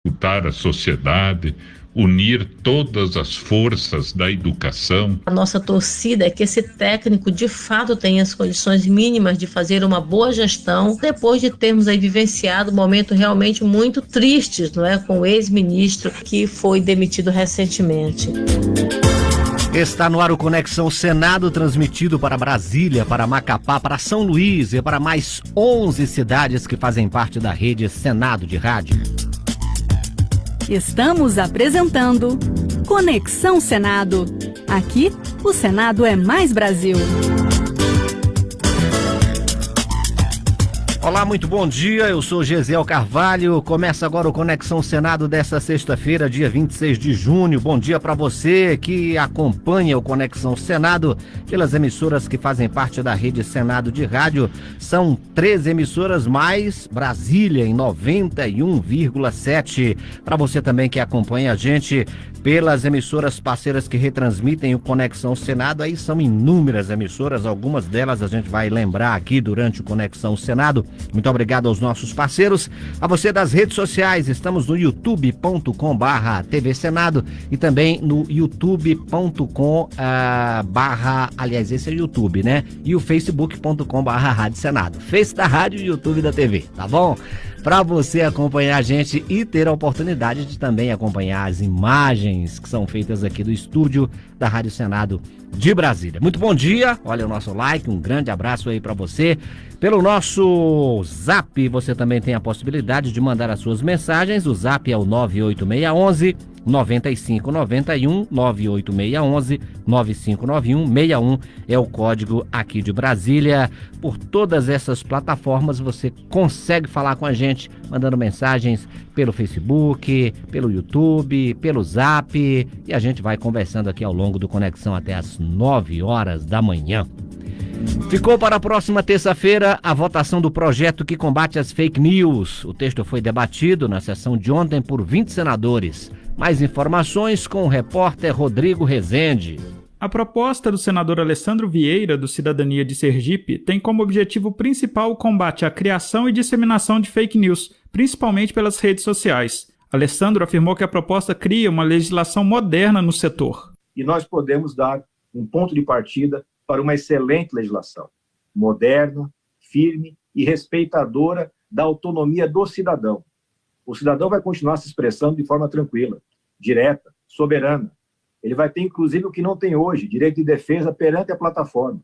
escutar a sociedade, unir todas as forças da educação. A nossa torcida é que esse técnico de fato tenha as condições mínimas de fazer uma boa gestão, depois de termos aí vivenciado um momento realmente muito tristes, não é, com o ex-ministro que foi demitido recentemente. Está no ar o Conexão Senado, transmitido para Brasília, para Macapá, para São Luís e para mais 11 cidades que fazem parte da rede Senado de Rádio. Estamos apresentando Conexão Senado. Aqui, o Senado é mais Brasil. Olá, muito bom dia, eu sou Gesiel Carvalho, começa agora o Conexão Senado desta sexta-feira, dia 26 de junho. Bom dia para você que acompanha o Conexão Senado pelas emissoras que fazem parte da rede Senado de Rádio. São 13 emissoras mais Brasília em 91,7. Para você também que acompanha a gente pelas emissoras parceiras que retransmitem o Conexão Senado, aí são inúmeras emissoras, algumas delas a gente vai lembrar aqui durante o Conexão Senado. Muito obrigado aos nossos parceiros, a você das redes sociais, estamos no youtube.com/TV Senado e também no youtube.com aliás, esse é o YouTube, né? E o facebook.com/Rádio Senado, Face da Rádio e YouTube da TV, tá bom? Para você acompanhar a gente e ter a oportunidade de também acompanhar as imagens que são feitas aqui do estúdio da Rádio Senado de Brasília. Muito bom dia, olha o nosso like, um grande abraço aí para você. Pelo nosso Zap, você também tem a possibilidade de mandar as suas mensagens. O Zap é o 98611 9591, 98611 9591, 61 é o código aqui de Brasília. Por todas essas plataformas você consegue falar com a gente, mandando mensagens pelo Facebook, pelo YouTube, pelo Zap, e a gente vai conversando aqui ao longo do Conexão até às 9 horas da manhã. Ficou para a próxima terça-feira a votação do projeto que combate as fake news. O texto foi debatido na sessão de ontem por 20 senadores. Mais informações com o repórter Rodrigo Rezende. A proposta do senador Alessandro Vieira, do Cidadania de Sergipe, tem como objetivo principal o combate à criação e disseminação de fake news, principalmente pelas redes sociais. Alessandro afirmou que a proposta cria uma legislação moderna no setor. E nós podemos dar um ponto de partida para uma excelente legislação, moderna, firme e respeitadora da autonomia do cidadão. O cidadão vai continuar se expressando de forma tranquila, direta, soberana. Ele vai ter, inclusive, o que não tem hoje, direito de defesa perante a plataforma.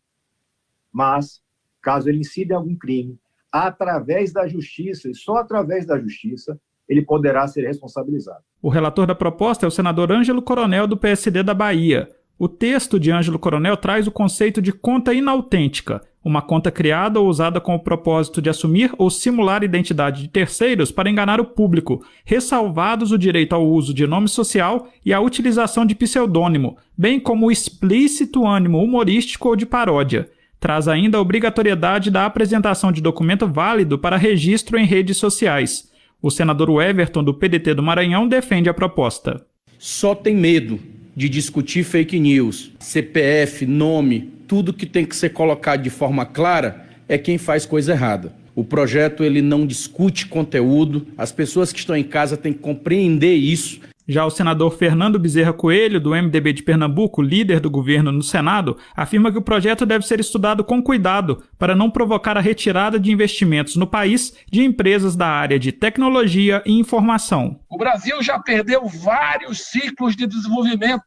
Mas, caso ele incida em algum crime, através da justiça, e só através da justiça, ele poderá ser responsabilizado. O relator da proposta é o senador Ângelo Coronel, do PSD da Bahia. O texto de Ângelo Coronel traz o conceito de conta inautêntica, uma conta criada ou usada com o propósito de assumir ou simular a identidade de terceiros para enganar o público, ressalvados o direito ao uso de nome social e à utilização de pseudônimo, bem como o explícito ânimo humorístico ou de paródia. Traz ainda a obrigatoriedade da apresentação de documento válido para registro em redes sociais. O senador Everton, do PDT do Maranhão, defende a proposta. Só tem medo de discutir fake news, CPF, nome, tudo que tem que ser colocado de forma clara é quem faz coisa errada. O projeto ele não discute conteúdo, as pessoas que estão em casa têm que compreender isso. Já o senador Fernando Bezerra Coelho, do MDB de Pernambuco, líder do governo no Senado, afirma que o projeto deve ser estudado com cuidado para não provocar a retirada de investimentos no país de empresas da área de tecnologia e informação. O Brasil já perdeu vários ciclos de desenvolvimento.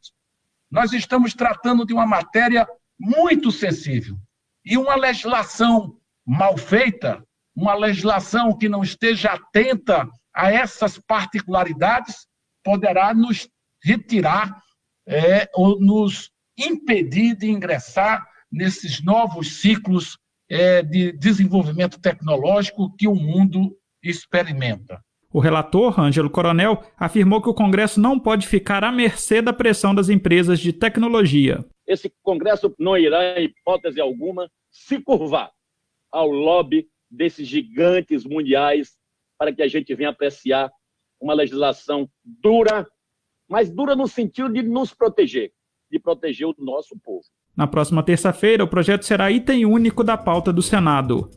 Nós estamos tratando de uma matéria muito sensível. E uma legislação mal feita, uma legislação que não esteja atenta a essas particularidades, poderá nos retirar ou nos impedir de ingressar nesses novos ciclos de desenvolvimento tecnológico que o mundo experimenta. O relator, Ângelo Coronel, afirmou que o Congresso não pode ficar à mercê da pressão das empresas de tecnologia. Esse Congresso não irá, em hipótese alguma, se curvar ao lobby desses gigantes mundiais para que a gente venha apreciar uma legislação dura, mas dura no sentido de nos proteger, de proteger o nosso povo. Na próxima terça-feira, o projeto será item único da pauta do Senado.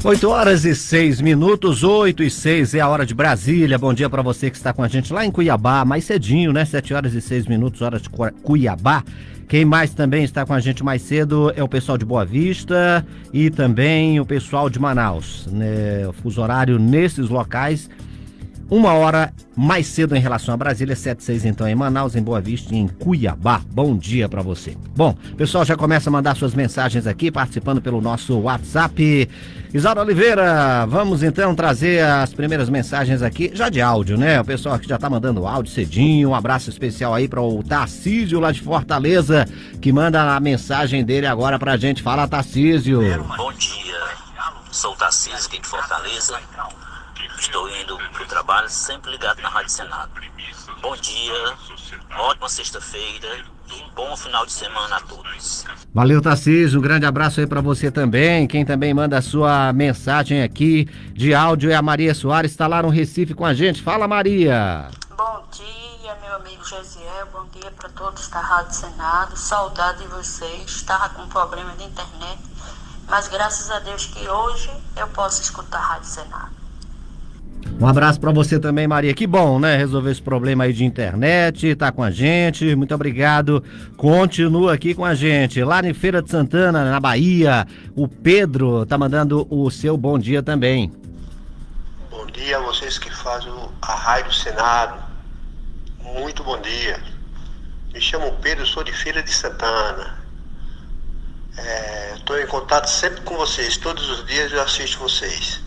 8h06, 8h06 é a hora de Brasília. Bom dia para você que está com a gente lá em Cuiabá, mais cedinho, né? 7h06, hora de Cuiabá. Quem mais também está com a gente mais cedo é o pessoal de Boa Vista e também o pessoal de Manaus, né? O fuso horário nesses locais, 1 hora mais cedo em relação a Brasília, 7h06 então em Manaus, em Boa Vista e em Cuiabá. Bom dia pra você. Bom, o pessoal já começa a mandar suas mensagens aqui, participando pelo nosso WhatsApp. Isaura Oliveira, vamos então trazer as primeiras mensagens aqui, já de áudio, né? O pessoal aqui já tá mandando áudio cedinho. Um abraço especial aí para o Tarcísio lá de Fortaleza, que manda a mensagem dele agora pra gente. Fala, Tarcísio. Bom dia, sou o Tarcísio aqui de Fortaleza. Estou indo para o trabalho, sempre ligado na Rádio Senado. Bom dia, ótima sexta-feira e bom final de semana a todos. Valeu, Tarcísio, um grande abraço aí para você também. Quem também manda a sua mensagem aqui de áudio é a Maria Soares, está lá no Recife com a gente. Fala, Maria. Bom dia, meu amigo Gesiel, bom dia para todos da Rádio Senado. Saudade de vocês, estava com problema de internet, mas graças a Deus que hoje eu posso escutar a Rádio Senado. Um abraço pra você também, Maria. Que bom, né? Resolver esse problema aí de internet, tá com a gente. Muito obrigado. Continua aqui com a gente. Lá em Feira de Santana, na Bahia, o Pedro tá mandando o seu bom dia também. Bom dia a vocês que fazem a Rádio Senado. Muito bom dia. Me chamo Pedro, sou de Feira de Santana. Estou em contato sempre com vocês. Todos os dias eu assisto vocês.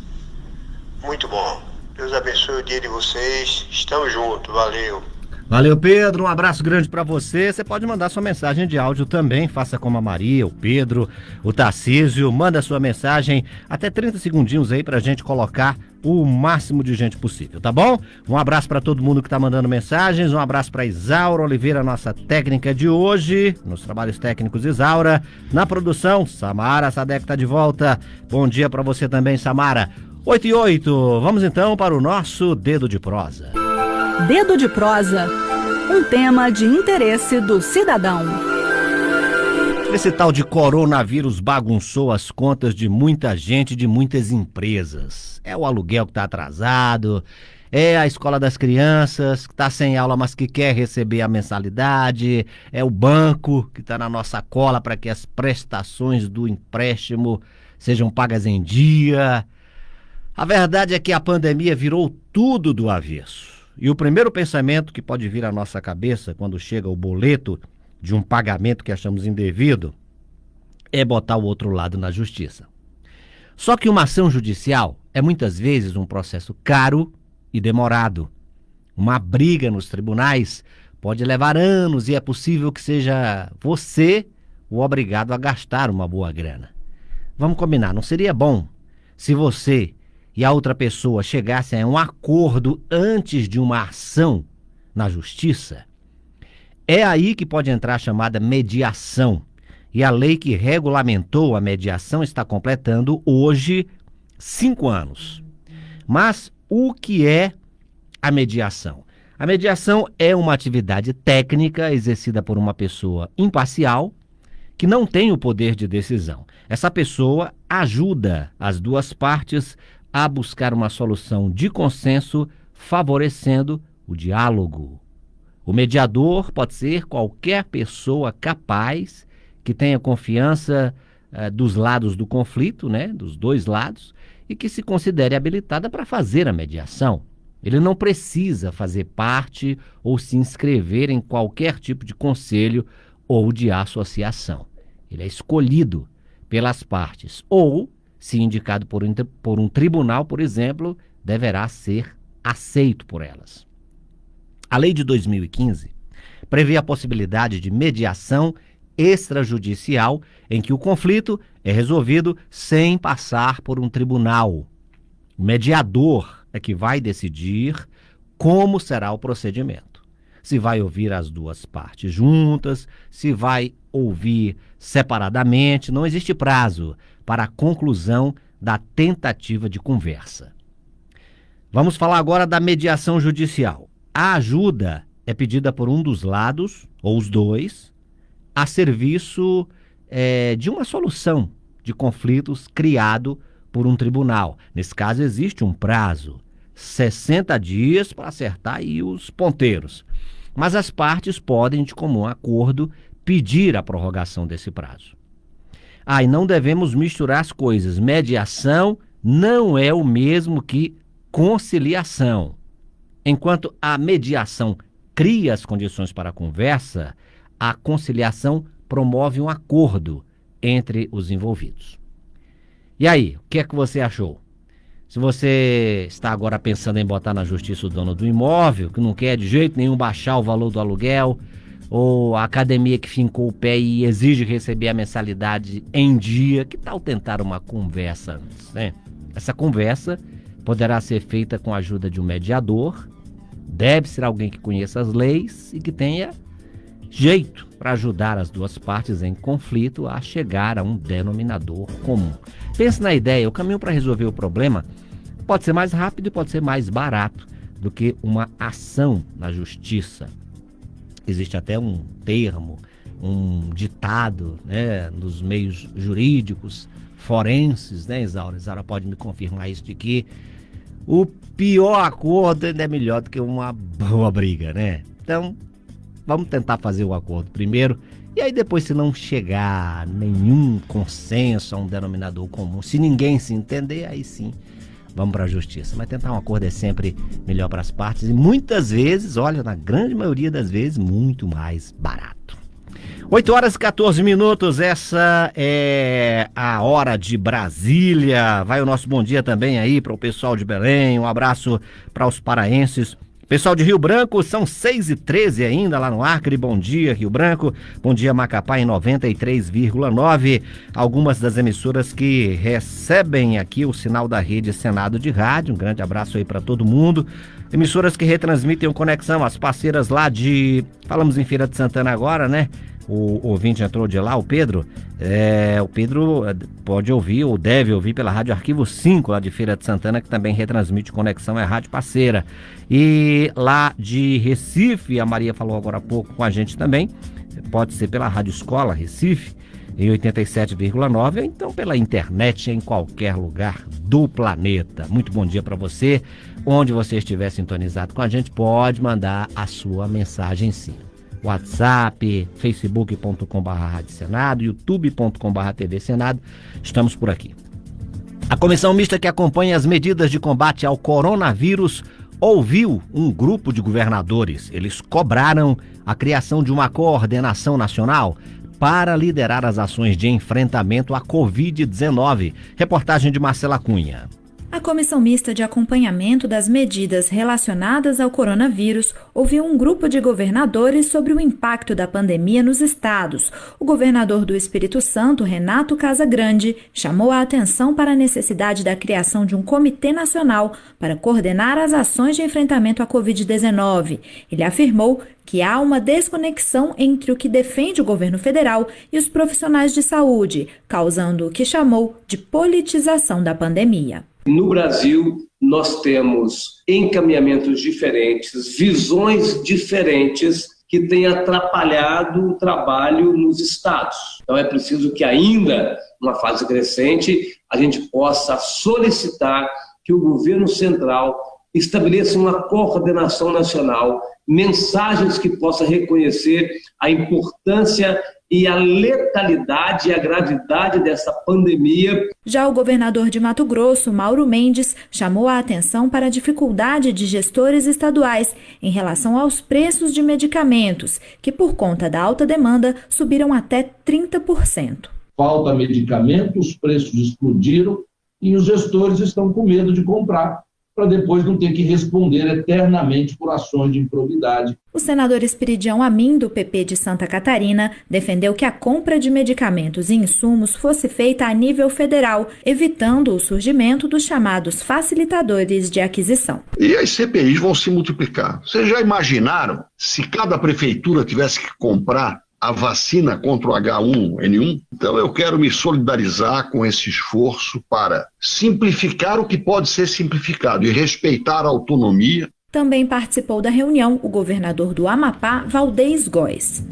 Muito bom. Deus abençoe o dia de vocês. Estamos juntos. Valeu. Valeu, Pedro. Um abraço grande pra você. Você pode mandar sua mensagem de áudio também. Faça como a Maria, o Pedro, o Tarcísio. Manda sua mensagem até 30 segundinhos aí pra gente colocar o máximo de gente possível, tá bom? Um abraço pra todo mundo que tá mandando mensagens. Um abraço pra Isaura Oliveira, nossa técnica de hoje. Nos trabalhos técnicos, Isaura. Na produção, Samara Sadek tá de volta. Bom dia pra você também, Samara. 8h08, vamos então para o nosso Dedo de Prosa. Dedo de Prosa, um tema de interesse do cidadão. Esse tal de coronavírus bagunçou as contas de muita gente, de muitas empresas. É o aluguel que está atrasado, é a escola das crianças que está sem aula, mas que quer receber a mensalidade, é o banco que está na nossa cola para que as prestações do empréstimo sejam pagas em dia. A verdade é que a pandemia virou tudo do avesso. E o primeiro pensamento que pode vir à nossa cabeça quando chega o boleto de um pagamento que achamos indevido é botar o outro lado na justiça. Só que uma ação judicial é muitas vezes um processo caro e demorado. Uma briga nos tribunais pode levar anos e é possível que seja você o obrigado a gastar uma boa grana. Vamos combinar, não seria bom se você e a outra pessoa chegassem a um acordo antes de uma ação na justiça? É aí que pode entrar a chamada mediação. E a lei que regulamentou a mediação está completando hoje 5 anos. Mas o que é a mediação? A mediação é uma atividade técnica exercida por uma pessoa imparcial que não tem o poder de decisão. Essa pessoa ajuda as duas partes a buscar uma solução de consenso, favorecendo o diálogo. O mediador pode ser qualquer pessoa capaz, que tenha confiança dos lados do conflito, né, dos dois lados, e que se considere habilitada para fazer a mediação. Ele não precisa fazer parte ou se inscrever em qualquer tipo de conselho ou de associação. Ele é escolhido pelas partes ou, se indicado por um tribunal, por exemplo, deverá ser aceito por elas. A lei de 2015 prevê a possibilidade de mediação extrajudicial em que o conflito é resolvido sem passar por um tribunal. O mediador é que vai decidir como será o procedimento. Se vai ouvir as duas partes juntas, se vai ouvir separadamente, não existe prazo para a conclusão da tentativa de conversa. Vamos falar agora da mediação judicial. A ajuda é pedida por um dos lados, ou os dois, a serviço de uma solução de conflitos criado por um tribunal. Nesse caso, existe um prazo, 60 dias para acertar aí os ponteiros. Mas as partes podem, de comum acordo, pedir a prorrogação desse prazo. E não devemos misturar as coisas. Mediação não é o mesmo que conciliação. Enquanto a mediação cria as condições para a conversa, a conciliação promove um acordo entre os envolvidos. E aí, o que é que você achou? Se você está agora pensando em botar na justiça o dono do imóvel, que não quer de jeito nenhum baixar o valor do aluguel, ou a academia que fincou o pé e exige receber a mensalidade em dia, que tal tentar uma conversa antes, né? Essa conversa poderá ser feita com a ajuda de um mediador, deve ser alguém que conheça as leis e que tenha jeito para ajudar as duas partes em conflito a chegar a um denominador comum. Pense na ideia, o caminho para resolver o problema pode ser mais rápido e pode ser mais barato do que uma ação na justiça. Existe até um termo, um ditado, né, nos meios jurídicos, forenses, né, Isaura? Isaura pode me confirmar isso, de que o pior acordo ainda é melhor do que uma boa briga, né? Então, vamos tentar fazer o acordo primeiro, e aí depois, se não chegar a nenhum consenso, a um denominador comum, se ninguém se entender, aí sim, vamos para a justiça. Mas tentar um acordo é sempre melhor para as partes e muitas vezes, olha, na grande maioria das vezes, muito mais barato. 8 horas e 14 minutos, essa é a hora de Brasília. Vai o nosso bom dia também aí para o pessoal de Belém, um abraço para os paraenses. Pessoal de Rio Branco, são 6h13 ainda lá no Acre. Bom dia, Rio Branco. Bom dia, Macapá, em 93,9. Algumas das emissoras que recebem aqui o sinal da Rede Senado de Rádio. Um grande abraço aí para todo mundo. Emissoras que retransmitem o Conexão, as parceiras lá de... Falamos em Feira de Santana agora, né? O ouvinte entrou de lá, o Pedro. O Pedro pode ouvir ou deve ouvir pela Rádio Arquivo 5, lá de Feira de Santana, que também retransmite Conexão, é a rádio parceira. E lá de Recife, a Maria falou agora há pouco com a gente também, pode ser pela Rádio Escola Recife, em 87,9, ou então pela internet em qualquer lugar do planeta. Muito bom dia para você. Onde você estiver sintonizado com a gente, pode mandar a sua mensagem sim. WhatsApp, facebook.com/Rádio Senado, youtube.com/TV Senado, estamos por aqui. A comissão mista que acompanha as medidas de combate ao coronavírus ouviu um grupo de governadores. Eles cobraram a criação de uma coordenação nacional para liderar as ações de enfrentamento à Covid-19. Reportagem de Marcela Cunha. A Comissão Mista de Acompanhamento das Medidas Relacionadas ao Coronavírus ouviu um grupo de governadores sobre o impacto da pandemia nos estados. O governador do Espírito Santo, Renato Casagrande, chamou a atenção para a necessidade da criação de um comitê nacional para coordenar as ações de enfrentamento à Covid-19. Ele afirmou que há uma desconexão entre o que defende o governo federal e os profissionais de saúde, causando o que chamou de politização da pandemia. No Brasil, nós temos encaminhamentos diferentes, visões diferentes que têm atrapalhado o trabalho nos estados. Então é preciso que ainda, numa fase crescente, a gente possa solicitar que o governo central estabeleça uma coordenação nacional, mensagens que possa reconhecer a importância e a letalidade e a gravidade dessa pandemia. Já o governador de Mato Grosso, Mauro Mendes, chamou a atenção para a dificuldade de gestores estaduais em relação aos preços de medicamentos, que por conta da alta demanda subiram até 30%. Falta medicamento, os preços explodiram e os gestores estão com medo de comprar, para depois não ter que responder eternamente por ações de improbidade. O senador Esperidião Amin, do PP de Santa Catarina, defendeu que a compra de medicamentos e insumos fosse feita a nível federal, evitando o surgimento dos chamados facilitadores de aquisição. E as CPIs vão se multiplicar. Vocês já imaginaram se cada prefeitura tivesse que comprar a vacina contra o H1N1? Então eu quero me solidarizar com esse esforço para simplificar o que pode ser simplificado e respeitar a autonomia. Também participou da reunião o governador do Amapá, Valdez Góes.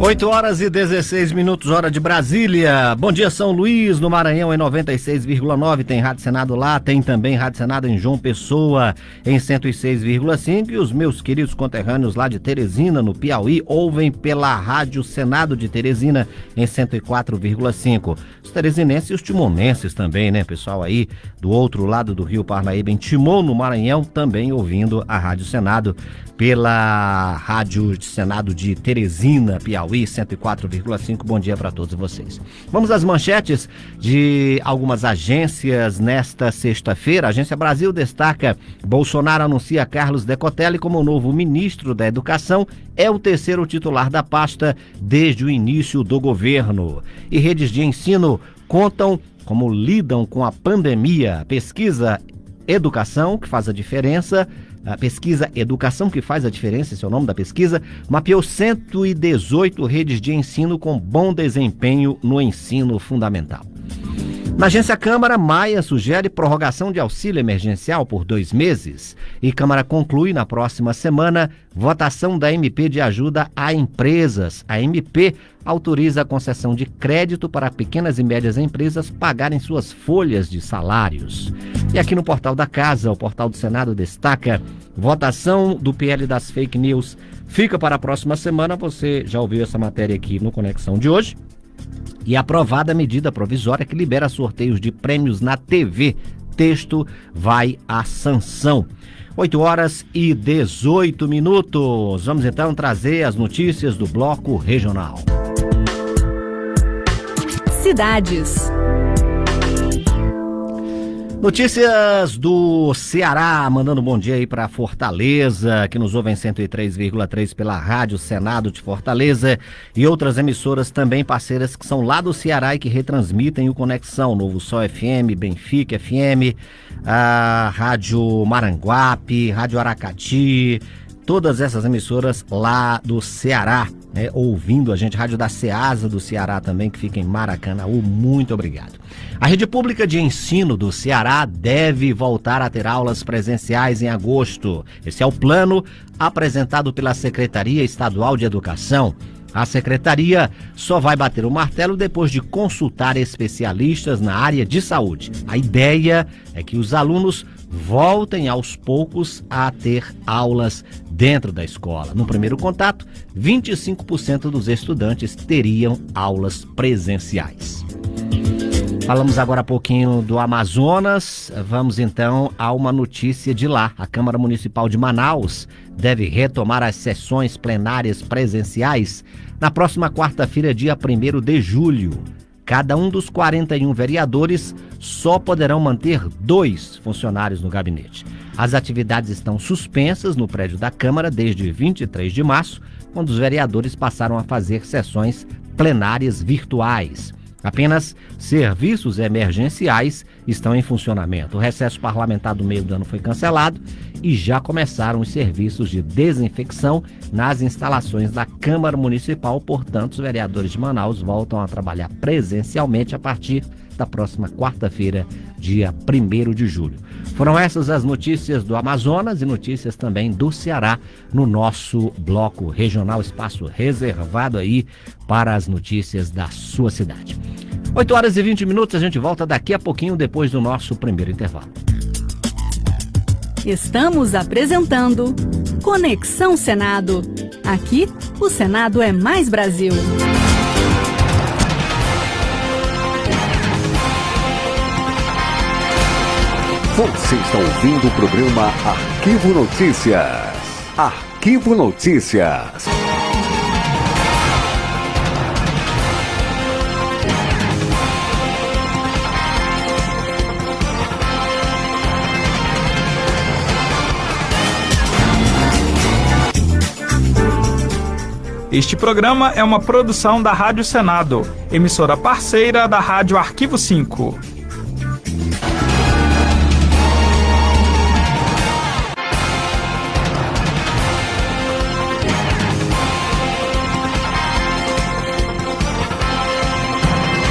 8h16, hora de Brasília. Bom dia, São Luís, no Maranhão, em 96,9. Tem Rádio Senado lá, tem também Rádio Senado em João Pessoa, em 106,5. E os meus queridos conterrâneos lá de Teresina, no Piauí, ouvem pela Rádio Senado de Teresina, em 104,5. Os teresinenses e os timonenses também, né, pessoal aí do outro lado do Rio Parnaíba, em Timon, no Maranhão, também ouvindo a Rádio Senado pela Rádio Senado de Teresina, Piauí, 104,5. Bom dia para todos vocês. Vamos às manchetes de algumas agências nesta sexta-feira. A Agência Brasil destaca: Bolsonaro anuncia Carlos Decotelli como novo ministro da Educação. É o terceiro titular da pasta desde o início do governo. E redes de ensino contam como lidam com a pandemia. Pesquisa Educação, que faz a diferença. A pesquisa Educação que faz a diferença, esse é o nome da pesquisa, mapeou 118 redes de ensino com bom desempenho no ensino fundamental. Na Agência Câmara, Maia sugere prorrogação de auxílio emergencial por 2 meses. E Câmara conclui na próxima semana votação da MP de ajuda a empresas. A MP autoriza a concessão de crédito para pequenas e médias empresas pagarem suas folhas de salários. E aqui no Portal da Casa, o Portal do Senado destaca: votação do PL das fake news fica para a próxima semana. Você já ouviu essa matéria aqui no Conexão de hoje. E aprovada a medida provisória que libera sorteios de prêmios na TV. Texto vai à sanção. 8h18. Vamos então trazer as notícias do Bloco Regional. Cidades. Notícias do Ceará, mandando um bom dia aí para Fortaleza, que nos ouve em 103,3 pela Rádio Senado de Fortaleza, e outras emissoras também parceiras que são lá do Ceará e que retransmitem o Conexão, Novo Sol FM, Benfica FM, a Rádio Maranguape, Rádio Aracati, todas essas emissoras lá do Ceará, né, ouvindo a gente. Rádio da Ceasa do Ceará também, que fica em Maracanaú. Muito obrigado. A rede pública de ensino do Ceará deve voltar a ter aulas presenciais em agosto. Esse é o plano apresentado pela Secretaria Estadual de Educação. A secretaria só vai bater o martelo depois de consultar especialistas na área de saúde. A ideia é que os alunos voltem aos poucos a ter aulas dentro da escola. No primeiro contato, 25% dos estudantes teriam aulas presenciais. Falamos agora há pouquinho do Amazonas. Vamos então a uma notícia de lá. A Câmara Municipal de Manaus deve retomar as sessões plenárias presenciais na próxima quarta-feira, dia 1º de julho. Cada um dos 41 vereadores só poderão manter 2 funcionários no gabinete. As atividades estão suspensas no prédio da Câmara desde 23 de março, quando os vereadores passaram a fazer sessões plenárias virtuais. Apenas serviços emergenciais estão em funcionamento. O recesso parlamentar do meio do ano foi cancelado e já começaram os serviços de desinfecção nas instalações da Câmara Municipal. Portanto, os vereadores de Manaus voltam a trabalhar presencialmente a partir da próxima quarta-feira, dia 1º de julho. Foram essas as notícias do Amazonas e notícias também do Ceará no nosso bloco regional, espaço reservado aí para as notícias da sua cidade. 8h20, a gente volta daqui a pouquinho depois do nosso primeiro intervalo. Estamos apresentando Conexão Senado. Aqui, o Senado é mais Brasil. Você está ouvindo o programa Arquivo Notícias. Arquivo Notícias. Este programa é uma produção da Rádio Senado, emissora parceira da Rádio Arquivo 5.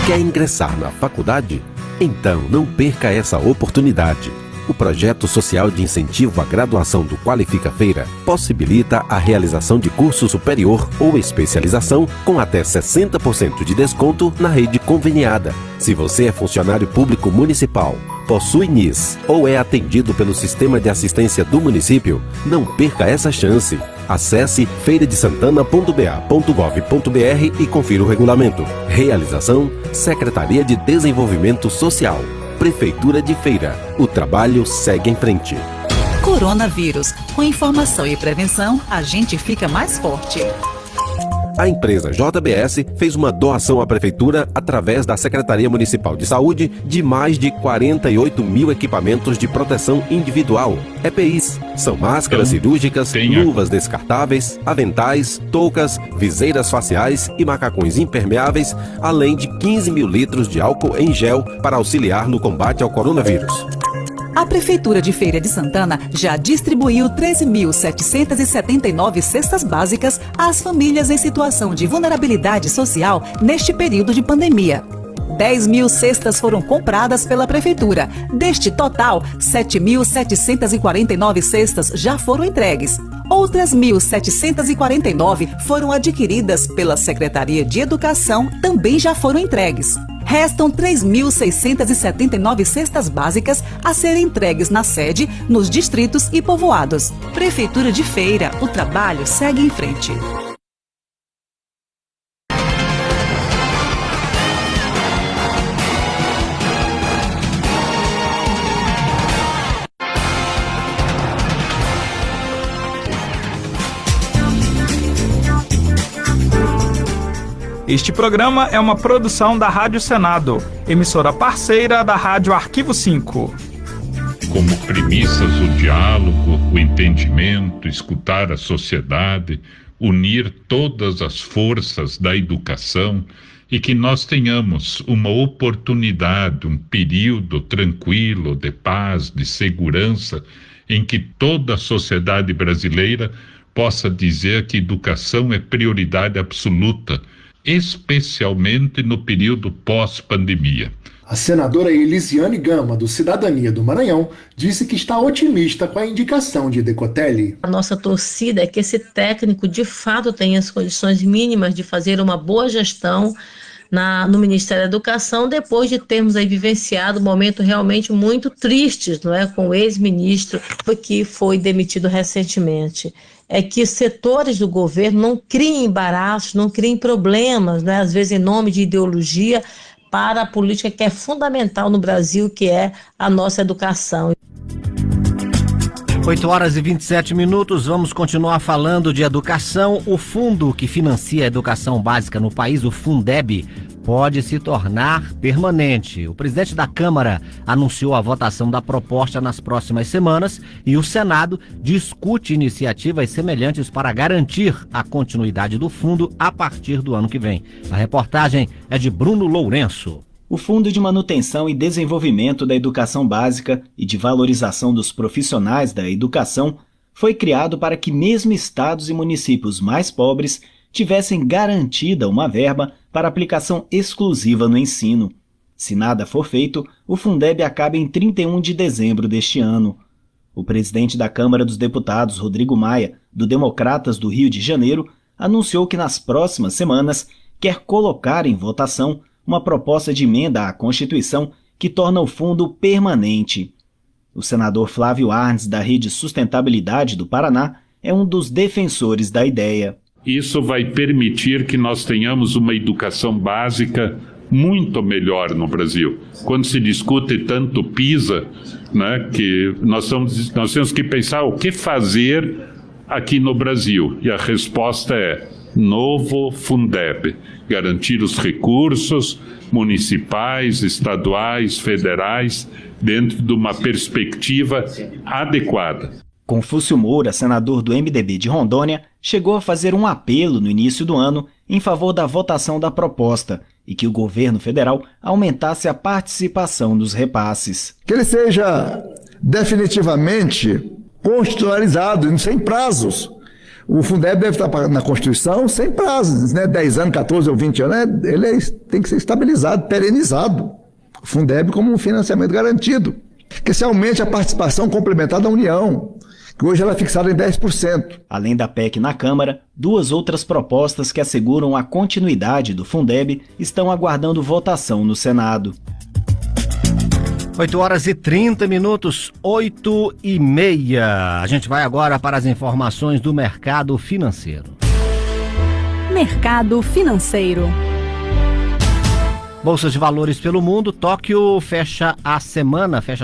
Quer ingressar na faculdade? Então não perca essa oportunidade. O projeto social de incentivo à graduação do Qualifica Feira possibilita a realização de curso superior ou especialização com até 60% de desconto na rede conveniada. Se você é funcionário público municipal, possui NIS ou é atendido pelo Sistema de Assistência do município, não perca essa chance. Acesse feiradesantana.ba.gov.br e confira o regulamento. Realização: Secretaria de Desenvolvimento Social, Prefeitura de Feira. O trabalho segue em frente. Coronavírus. Com informação e prevenção, a gente fica mais forte. A empresa JBS fez uma doação à Prefeitura através da Secretaria Municipal de Saúde de mais de 48 mil equipamentos de proteção individual, EPIs. São máscaras cirúrgicas, luvas descartáveis, aventais, toucas, viseiras faciais e macacões impermeáveis, além de 15 mil litros de álcool em gel para auxiliar no combate ao coronavírus. A Prefeitura de Feira de Santana já distribuiu 13.779 cestas básicas às famílias em situação de vulnerabilidade social neste período de pandemia. 10 mil cestas foram compradas pela Prefeitura. Deste total, 7.749 cestas já foram entregues. Outras 1.749 foram adquiridas pela Secretaria de Educação, também já foram entregues. Restam 3.679 cestas básicas a serem entregues na sede, nos distritos e povoados. Prefeitura de Feira, o trabalho segue em frente. Este programa é uma produção da Rádio Senado, emissora parceira da Rádio Arquivo 5. Como premissas o diálogo, o entendimento, escutar a sociedade, unir todas as forças da educação e que nós tenhamos uma oportunidade, um período tranquilo, de paz, de segurança, em que toda a sociedade brasileira possa dizer que educação é prioridade absoluta, especialmente no período pós-pandemia. A senadora Elisiane Gama, do Cidadania do Maranhão, disse que está otimista com a indicação de Decotelli. A nossa torcida é que esse técnico de fato tenha as condições mínimas de fazer uma boa gestão no Ministério da Educação, depois de termos aí vivenciado um momento realmente muito tristes, não é, com o ex-ministro que foi demitido recentemente. É que setores do governo não criem embaraços, não criem problemas, né, às vezes em nome de ideologia, para a política que é fundamental no Brasil, que é a nossa educação. 8h27, vamos continuar falando de educação. O fundo que financia a educação básica no país, o Fundeb, pode se tornar permanente. O presidente da Câmara anunciou a votação da proposta nas próximas semanas e o Senado discute iniciativas semelhantes para garantir a continuidade do fundo a partir do ano que vem. A reportagem é de Bruno Lourenço. O Fundo de Manutenção e Desenvolvimento da Educação Básica e de Valorização dos Profissionais da Educação foi criado para que mesmo estados e municípios mais pobres tivessem garantida uma verba para aplicação exclusiva no ensino. Se nada for feito, o Fundeb acaba em 31 de dezembro deste ano. O presidente da Câmara dos Deputados, Rodrigo Maia, do Democratas do Rio de Janeiro, anunciou que nas próximas semanas quer colocar em votação uma proposta de emenda à Constituição que torna o fundo permanente. O senador Flávio Arnes, da Rede Sustentabilidade do Paraná, é um dos defensores da ideia. Isso vai permitir que nós tenhamos uma educação básica muito melhor no Brasil. Quando se discute tanto PISA, né, que nós temos que pensar o que fazer aqui no Brasil. E a resposta é novo Fundeb, garantir os recursos municipais, estaduais, federais, dentro de uma perspectiva adequada. Confúcio Moura, senador do MDB de Rondônia, chegou a fazer um apelo no início do ano em favor da votação da proposta e que o governo federal aumentasse a participação dos repasses. Que ele seja definitivamente constitucionalizado, sem prazos. O Fundeb deve estar na Constituição sem prazos, né? 10 anos, 14 ou 20 anos, ele tem que ser estabilizado, perenizado. O Fundeb como um financiamento garantido. que se aumente a participação complementar da União, que hoje ela é fixada em 10%. Além da PEC na Câmara, 2 outras propostas que asseguram a continuidade do Fundeb estão aguardando votação no Senado. 8h30, 8h30. A gente vai agora para as informações do mercado financeiro. Mercado financeiro. Bolsas de valores pelo mundo. Tóquio fecha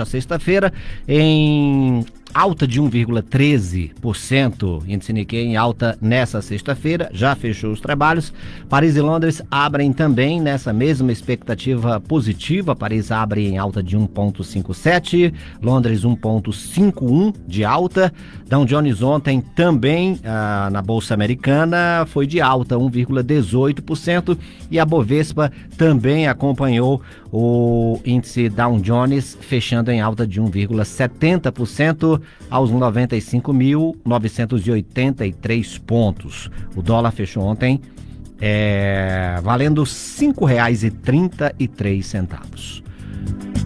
sexta-feira em alta de 1,13%. Índice Nikkei em alta nessa sexta-feira, já fechou os trabalhos. Paris e Londres abrem também nessa mesma expectativa positiva. Paris abre em alta de 1,57%, Londres 1,51% de alta. Dow Jones ontem também na Bolsa Americana foi de alta 1,18% e a Bovespa também acompanhou o índice Dow Jones fechando em alta de 1,70% aos 95.983 pontos. O dólar fechou ontem valendo R$ 5,33.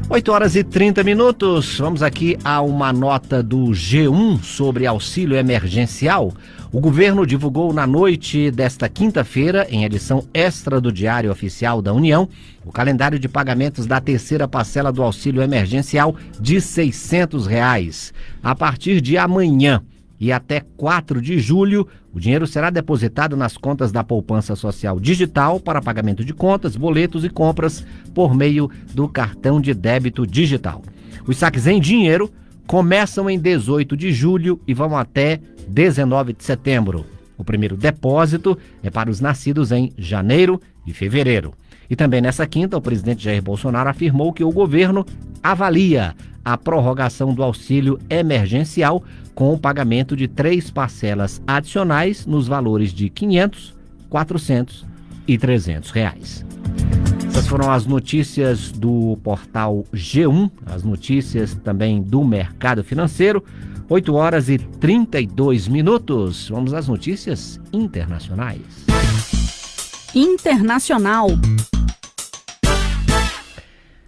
8h30. Vamos aqui a uma nota do G1 sobre auxílio emergencial. O governo divulgou na noite desta quinta-feira, em edição extra do Diário Oficial da União, o calendário de pagamentos da terceira parcela do auxílio emergencial de R$ 600. A partir de amanhã e até 4 de julho, o dinheiro será depositado nas contas da Poupança Social Digital para pagamento de contas, boletos e compras por meio do cartão de débito digital. Os saques em dinheiro começam em 18 de julho e vão até 19 de setembro. O primeiro depósito é para os nascidos em janeiro e fevereiro. E também nessa quinta, o presidente Jair Bolsonaro afirmou que o governo avalia a prorrogação do auxílio emergencial com o pagamento de 3 parcelas adicionais nos valores de R$ 500, R$ 400 e R$ 300. Essas foram as notícias do portal G1, as notícias também do mercado financeiro. 8h32. Vamos às notícias internacionais. Internacional.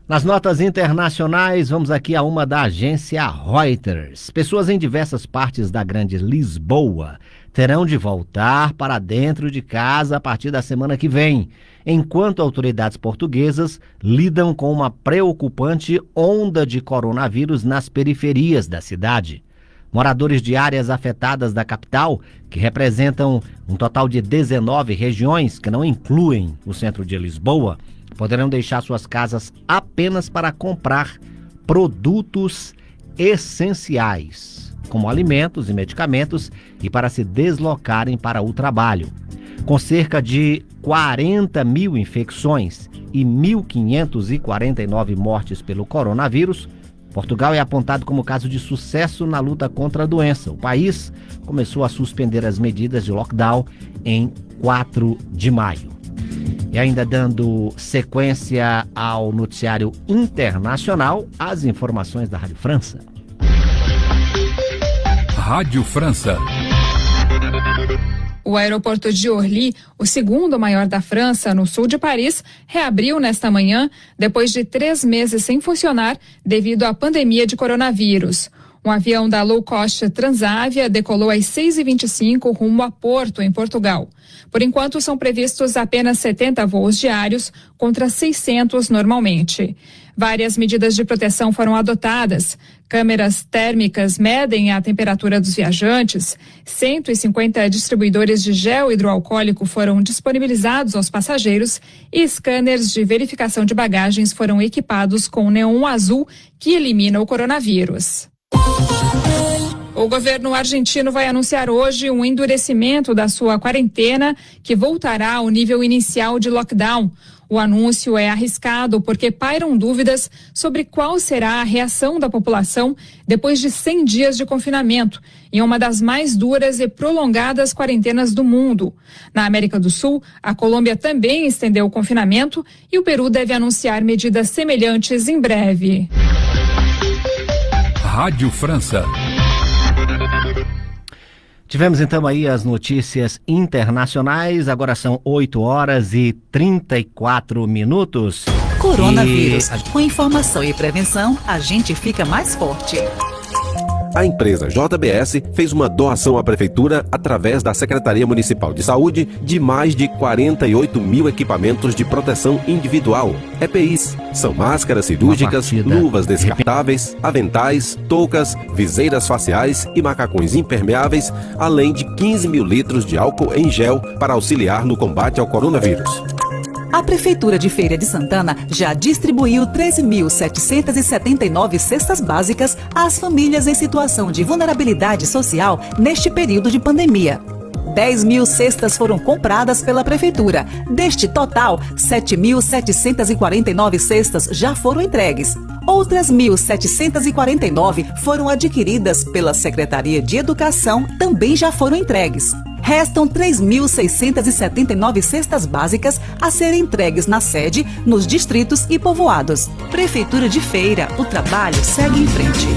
Nas notas internacionais, vamos aqui a uma da agência Reuters. Pessoas em diversas partes da grande Lisboa terão de voltar para dentro de casa a partir da semana que vem, enquanto autoridades portuguesas lidam com uma preocupante onda de coronavírus nas periferias da cidade. Moradores de áreas afetadas da capital, que representam um total de 19 regiões, que não incluem o centro de Lisboa, poderão deixar suas casas apenas para comprar produtos essenciais, como alimentos e medicamentos, e para se deslocarem para o trabalho. Com cerca de 40 mil infecções e 1.549 mortes pelo coronavírus, Portugal é apontado como caso de sucesso na luta contra a doença. O país começou a suspender as medidas de lockdown em 4 de maio. E ainda dando sequência ao noticiário internacional, as informações da Rádio França. Rádio França. O aeroporto de Orly, o segundo maior da França, no sul de Paris, reabriu nesta manhã, depois de 3 meses sem funcionar devido à pandemia de coronavírus. Um avião da low cost Transavia decolou às 6h25 rumo a Porto, em Portugal. Por enquanto, são previstos apenas 70 voos diários, contra 600 normalmente. Várias medidas de proteção foram adotadas. Câmeras térmicas medem a temperatura dos viajantes. 150 distribuidores de gel hidroalcoólico foram disponibilizados aos passageiros e scanners de verificação de bagagens foram equipados com neon azul que elimina o coronavírus. O governo argentino vai anunciar hoje um endurecimento da sua quarentena, que voltará ao nível inicial de lockdown. O anúncio é arriscado porque pairam dúvidas sobre qual será a reação da população depois de 100 dias de confinamento, em uma das mais duras e prolongadas quarentenas do mundo. Na América do Sul, a Colômbia também estendeu o confinamento e o Peru deve anunciar medidas semelhantes em breve. Rádio França. Tivemos então aí as notícias internacionais, agora são 8h34. Coronavírus. Com informação e prevenção, a gente fica mais forte. A empresa JBS fez uma doação à Prefeitura, através da Secretaria Municipal de Saúde, de mais de 48 mil equipamentos de proteção individual, EPIs. São máscaras cirúrgicas, luvas descartáveis, aventais, toucas, viseiras faciais e macacões impermeáveis, além de 15 mil litros de álcool em gel para auxiliar no combate ao coronavírus. A Prefeitura de Feira de Santana já distribuiu 13.779 cestas básicas às famílias em situação de vulnerabilidade social neste período de pandemia. 10 mil cestas foram compradas pela Prefeitura. Deste total, 7.749 cestas já foram entregues. Outras 1.749 foram adquiridas pela Secretaria de Educação, também já foram entregues. Restam 3.679 cestas básicas a serem entregues na sede, nos distritos e povoados. Prefeitura de Feira, o trabalho segue em frente.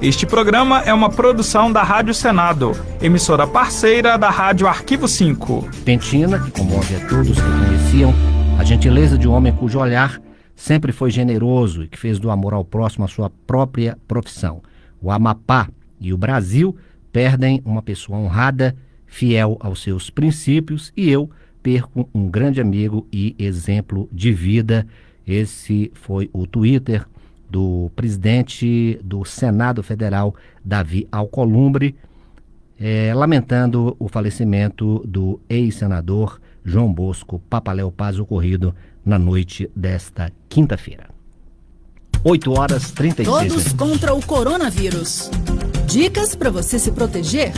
Este programa é uma produção da Rádio Senado, emissora parceira da Rádio Arquivo 5. Pentina, que comove a todos que conheciam a gentileza de um homem cujo olhar sempre foi generoso e que fez do amor ao próximo a sua própria profissão. O Amapá e o Brasil perdem uma pessoa honrada, fiel aos seus princípios, e eu perco um grande amigo e exemplo de vida. Esse foi o Twitter do presidente do Senado Federal, Davi Alcolumbre, lamentando o falecimento do ex-senador João Bosco Papaléu Paz, ocorrido na noite desta quinta-feira. 8h36. Todos contra o coronavírus. Dicas para você se proteger?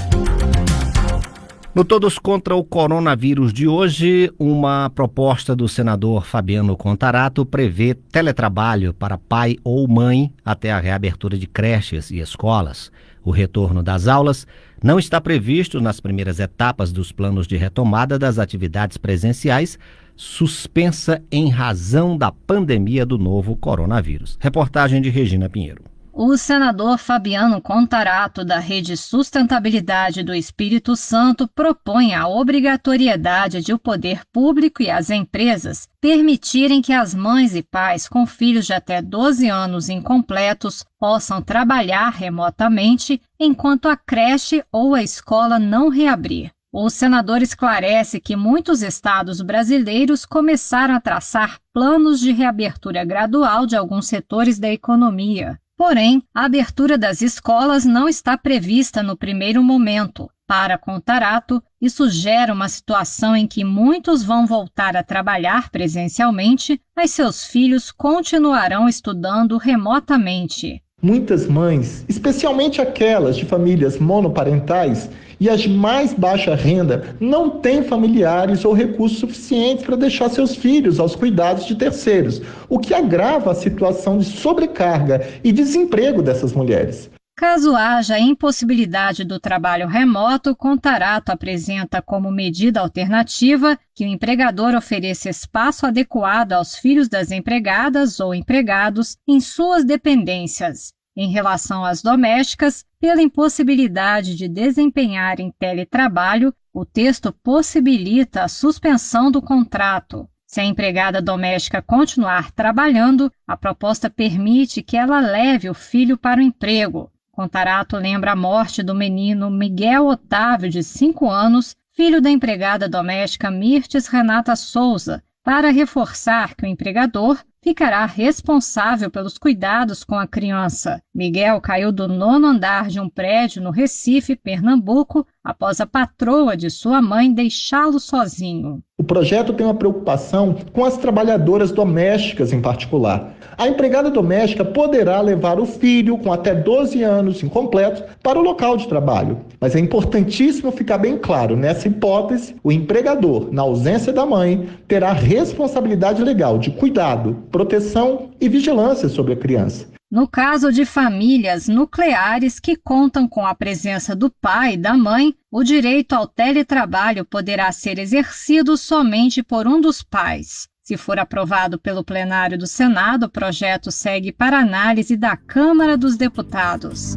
No Todos contra o Coronavírus de hoje, uma proposta do senador Fabiano Contarato prevê teletrabalho para pai ou mãe até a reabertura de creches e escolas. O retorno das aulas não está previsto nas primeiras etapas dos planos de retomada das atividades presenciais, suspensa em razão da pandemia do novo coronavírus. Reportagem de Regina Pinheiro. O senador Fabiano Contarato, da Rede Sustentabilidade do Espírito Santo, propõe a obrigatoriedade de o poder público e as empresas permitirem que as mães e pais com filhos de até 12 anos incompletos possam trabalhar remotamente enquanto a creche ou a escola não reabrir. O senador esclarece que muitos estados brasileiros começaram a traçar planos de reabertura gradual de alguns setores da economia. Porém, a abertura das escolas não está prevista no primeiro momento. Para Contarato, isso gera uma situação em que muitos vão voltar a trabalhar presencialmente, mas seus filhos continuarão estudando remotamente. Muitas mães, especialmente aquelas de famílias monoparentais e as de mais baixa renda, não têm familiares ou recursos suficientes para deixar seus filhos aos cuidados de terceiros, o que agrava a situação de sobrecarga e desemprego dessas mulheres. Caso haja impossibilidade do trabalho remoto, Contarato apresenta como medida alternativa que o empregador ofereça espaço adequado aos filhos das empregadas ou empregados em suas dependências. Em relação às domésticas, pela impossibilidade de desempenhar em teletrabalho, o texto possibilita a suspensão do contrato. Se a empregada doméstica continuar trabalhando, a proposta permite que ela leve o filho para o emprego. Contarato lembra a morte do menino Miguel Otávio, de 5 anos, filho da empregada doméstica Mirtes Renata Souza, para reforçar que o empregador ficará responsável pelos cuidados com a criança. Miguel caiu do 9º andar de um prédio no Recife, Pernambuco, após a patroa de sua mãe deixá-lo sozinho. O projeto tem uma preocupação com as trabalhadoras domésticas em particular. A empregada doméstica poderá levar o filho com até 12 anos incompletos para o local de trabalho. Mas é importantíssimo ficar bem claro, nessa hipótese, o empregador, na ausência da mãe, terá responsabilidade legal de cuidado, proteção e vigilância sobre a criança. No caso de famílias nucleares que contam com a presença do pai e da mãe, o direito ao teletrabalho poderá ser exercido somente por um dos pais. Se for aprovado pelo plenário do Senado, o projeto segue para análise da Câmara dos Deputados.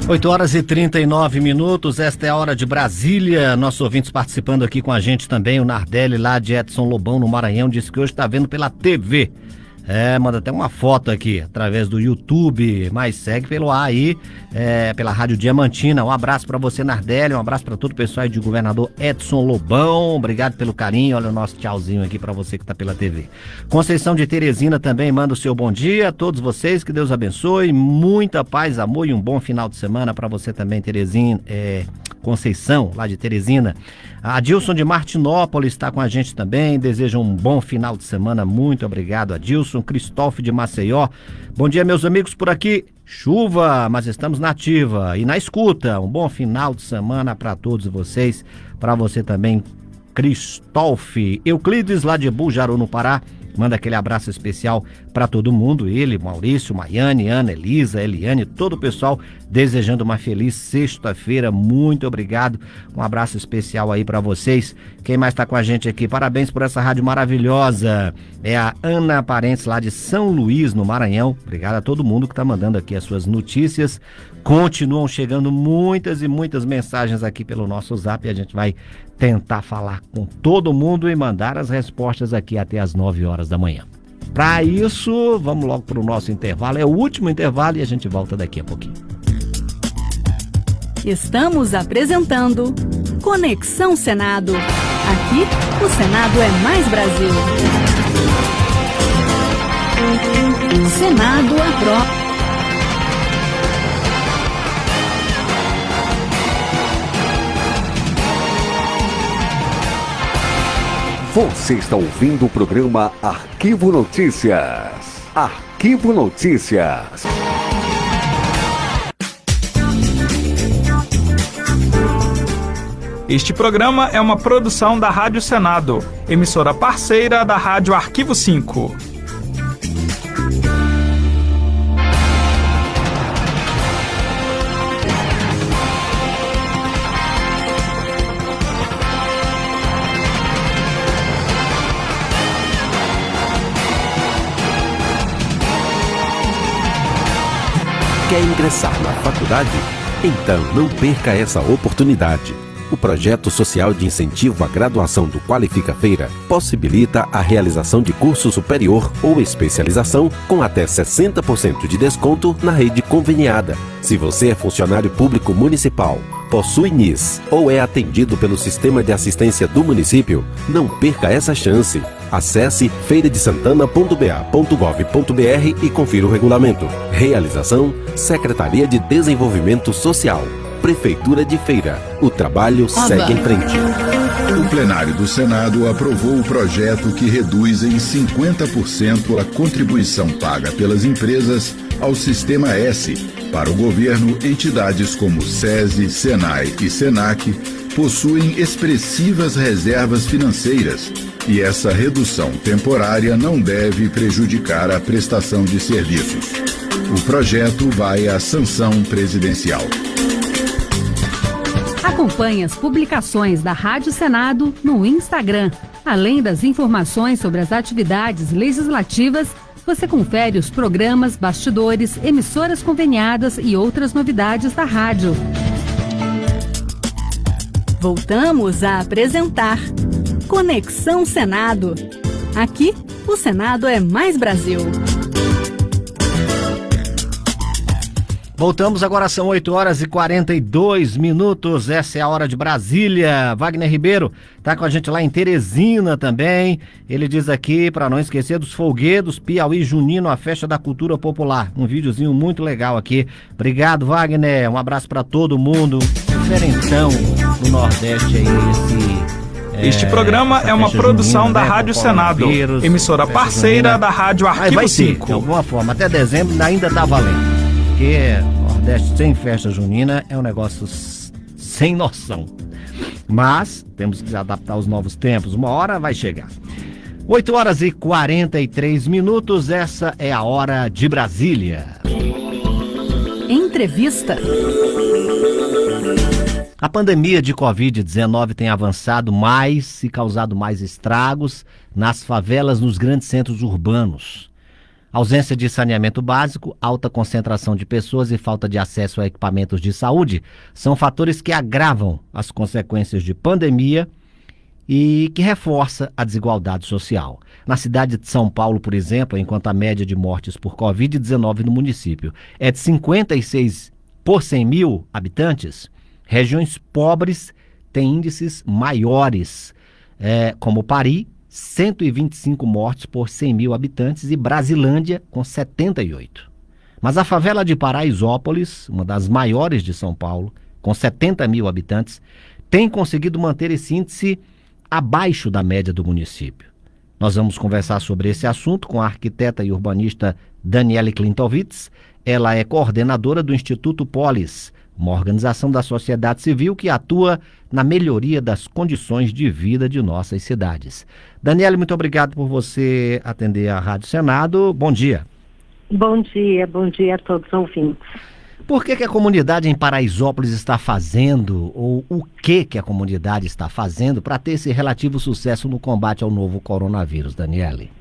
8 horas e 39 minutos, esta é a hora de Brasília. Nossos ouvintes participando aqui com a gente também, o Nardelli lá de Edson Lobão, no Maranhão, disse que hoje está vendo pela TV. Manda até uma foto aqui, através do YouTube, mas segue pelo ar aí, pela Rádio Diamantina. Um abraço para você, Nardelli, um abraço para todo o pessoal aí de Governador Edson Lobão, obrigado pelo carinho, olha o nosso tchauzinho aqui para você que tá pela TV. Conceição de Teresina também manda o seu bom dia a todos vocês, que Deus abençoe, muita paz, amor e um bom final de semana para você também, Teresina, Conceição, lá de Teresina. A Adilson de Martinópolis está com a gente também, deseja um bom final de semana, muito obrigado, Adilson. Cristóvão de Maceió, bom dia meus amigos, por aqui chuva, mas estamos na ativa e na escuta. Um bom final de semana para todos vocês, para você também, Cristóvão. Euclides lá de Bujaru, no Pará, manda aquele abraço especial para todo mundo, ele, Maurício, Maiane, Ana, Elisa, Eliane, todo o pessoal desejando uma feliz sexta-feira, muito obrigado, um abraço especial aí para vocês. Quem mais tá com a gente aqui? Parabéns por essa rádio maravilhosa, é a Ana Parentes lá de São Luís, no Maranhão. Obrigado a todo mundo que tá mandando aqui as suas notícias, continuam chegando muitas e muitas mensagens aqui pelo nosso zap, e a gente vai tentar falar com todo mundo e mandar as respostas aqui até as 9 horas da manhã. Para isso, vamos logo para o nosso intervalo, é o último intervalo e a gente volta daqui a pouquinho. Estamos apresentando Conexão Senado. Aqui, o Senado é mais Brasil. Senado aprova. Você está ouvindo o programa Arquivo Notícias. Arquivo Notícias. Este programa é uma produção da Rádio Senado, emissora parceira da Rádio Arquivo 5. Quer ingressar na faculdade? Então não perca essa oportunidade. O projeto social de incentivo à graduação do Qualifica Feira possibilita a realização de curso superior ou especialização com até 60% de desconto na rede conveniada. Se você é funcionário público municipal, possui NIS ou é atendido pelo Sistema de Assistência do município, não perca essa chance. Acesse feiradesantana.ba.gov.br e confira o regulamento. Realização: Secretaria de Desenvolvimento Social, Prefeitura de Feira. O trabalho segue em frente. O plenário do Senado aprovou o projeto que reduz em 50% a contribuição paga pelas empresas ao Sistema S. Para o governo, entidades como SESI, SENAI e SENAC possuem expressivas reservas financeiras e essa redução temporária não deve prejudicar a prestação de serviços. O projeto vai à sanção presidencial. Acompanhe as publicações da Rádio Senado no Instagram. Além das informações sobre as atividades legislativas, você confere os programas, bastidores, emissoras conveniadas e outras novidades da rádio. Voltamos a apresentar Conexão Senado. Aqui, o Senado é mais Brasil. Voltamos, agora são 8 horas e 42 minutos, essa é a hora de Brasília. Wagner Ribeiro tá com a gente lá em Teresina também. Ele diz aqui, para não esquecer dos folguedos, Piauí Junino, a festa da cultura popular. Um videozinho muito legal aqui. Obrigado, Wagner, um abraço para todo mundo. Diferentão do Nordeste aí, Este programa é uma produção junina, da Rádio Senado, emissora parceira junina da Rádio Arquivo 5. De alguma forma, até dezembro ainda tá valendo. Porque Nordeste sem festa junina é um negócio sem noção. Mas temos que se adaptar aos novos tempos. Uma hora vai chegar. 8 horas e 43 minutos. Essa é a hora de Brasília. Entrevista. A pandemia de Covid-19 tem avançado mais e causado mais estragos nas favelas, nos grandes centros urbanos. Ausência de saneamento básico, alta concentração de pessoas e falta de acesso a equipamentos de saúde são fatores que agravam as consequências de pandemia e que reforça a desigualdade social. Na cidade de São Paulo, por exemplo, enquanto a média de mortes por Covid-19 no município é de 56 por 100 mil habitantes, regiões pobres têm índices maiores, como Paris, 125 mortes por 100 mil habitantes, e Brasilândia, com 78. Mas a favela de Paraisópolis, uma das maiores de São Paulo, com 70 mil habitantes, tem conseguido manter esse índice abaixo da média do município. Nós vamos conversar sobre esse assunto com a arquiteta e urbanista Daniele Klintovitz. Ela é coordenadora do Instituto Polis, uma organização da sociedade civil que atua na melhoria das condições de vida de nossas cidades. Daniele, muito obrigado por você atender a Rádio Senado. Bom dia. Bom dia a todos os ouvintes. Por que a comunidade em Paraisópolis está fazendo, ou o que a comunidade está fazendo para ter esse relativo sucesso no combate ao novo coronavírus, Daniele?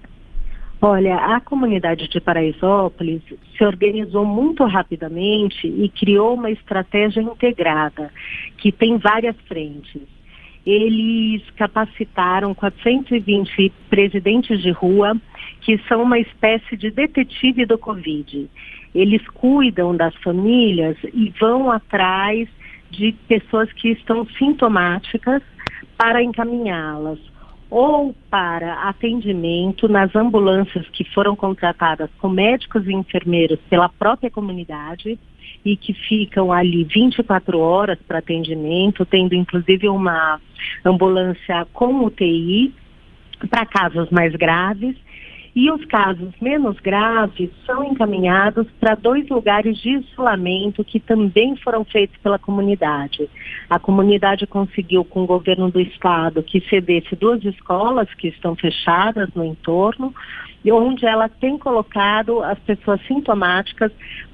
Olha, a comunidade de Paraisópolis se organizou muito rapidamente e criou uma estratégia integrada, que tem várias frentes. Eles capacitaram 420 presidentes de rua, que são uma espécie de detetive do Covid. Eles cuidam das famílias e vão atrás de pessoas que estão sintomáticas para encaminhá-las ou para atendimento nas ambulâncias que foram contratadas com médicos e enfermeiros pela própria comunidade e que ficam ali 24 horas para atendimento, tendo inclusive uma ambulância com UTI para casos mais graves. E os casos menos graves são encaminhados para 2 lugares de isolamento que também foram feitos pela comunidade. A comunidade conseguiu, com o governo do estado, que cedesse 2 escolas que estão fechadas no entorno, onde ela tem colocado as pessoas sintomáticas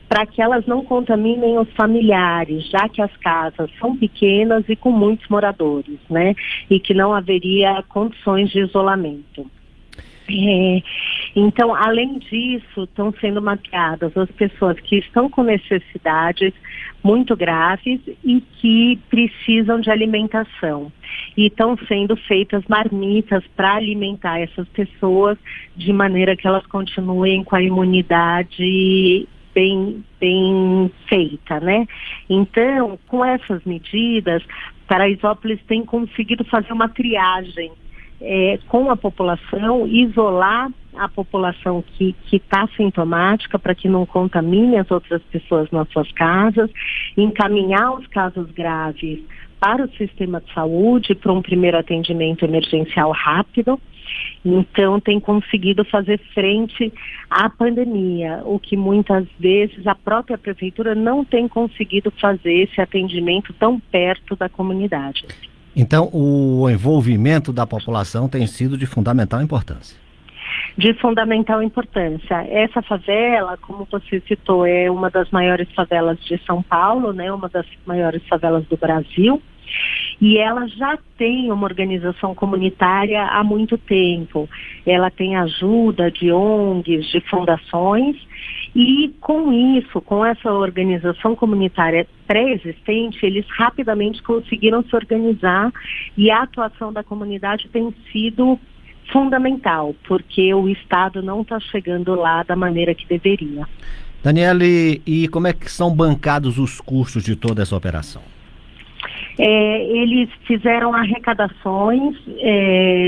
para que elas não contaminem os familiares, já que as casas são pequenas e com muitos moradores, né? E que não haveria condições de isolamento. Então, além disso, estão sendo mapeadas as pessoas que estão com necessidades muito graves e que precisam de alimentação. E estão sendo feitas marmitas para alimentar essas pessoas de maneira que elas continuem com a imunidade bem feita, né? Então, com essas medidas, Paraisópolis tem conseguido fazer uma triagem com a população, isolar a população que está sintomática para que não contamine as outras pessoas nas suas casas, encaminhar os casos graves para o sistema de saúde, para um primeiro atendimento emergencial rápido. Então, tem conseguido fazer frente à pandemia, o que muitas vezes a própria prefeitura não tem conseguido fazer esse atendimento tão perto da comunidade. Então, o envolvimento da população tem sido de fundamental importância. De fundamental importância. Essa favela, como você citou, é uma das maiores favelas de São Paulo, né? Uma das maiores favelas do Brasil. E ela já tem uma organização comunitária há muito tempo. Ela tem ajuda de ONGs, de fundações, e com isso, com essa organização comunitária pré-existente, eles rapidamente conseguiram se organizar e a atuação da comunidade tem sido fundamental, porque o Estado não está chegando lá da maneira que deveria. Daniele, e como é que são bancados os custos de toda essa operação? Eles fizeram arrecadações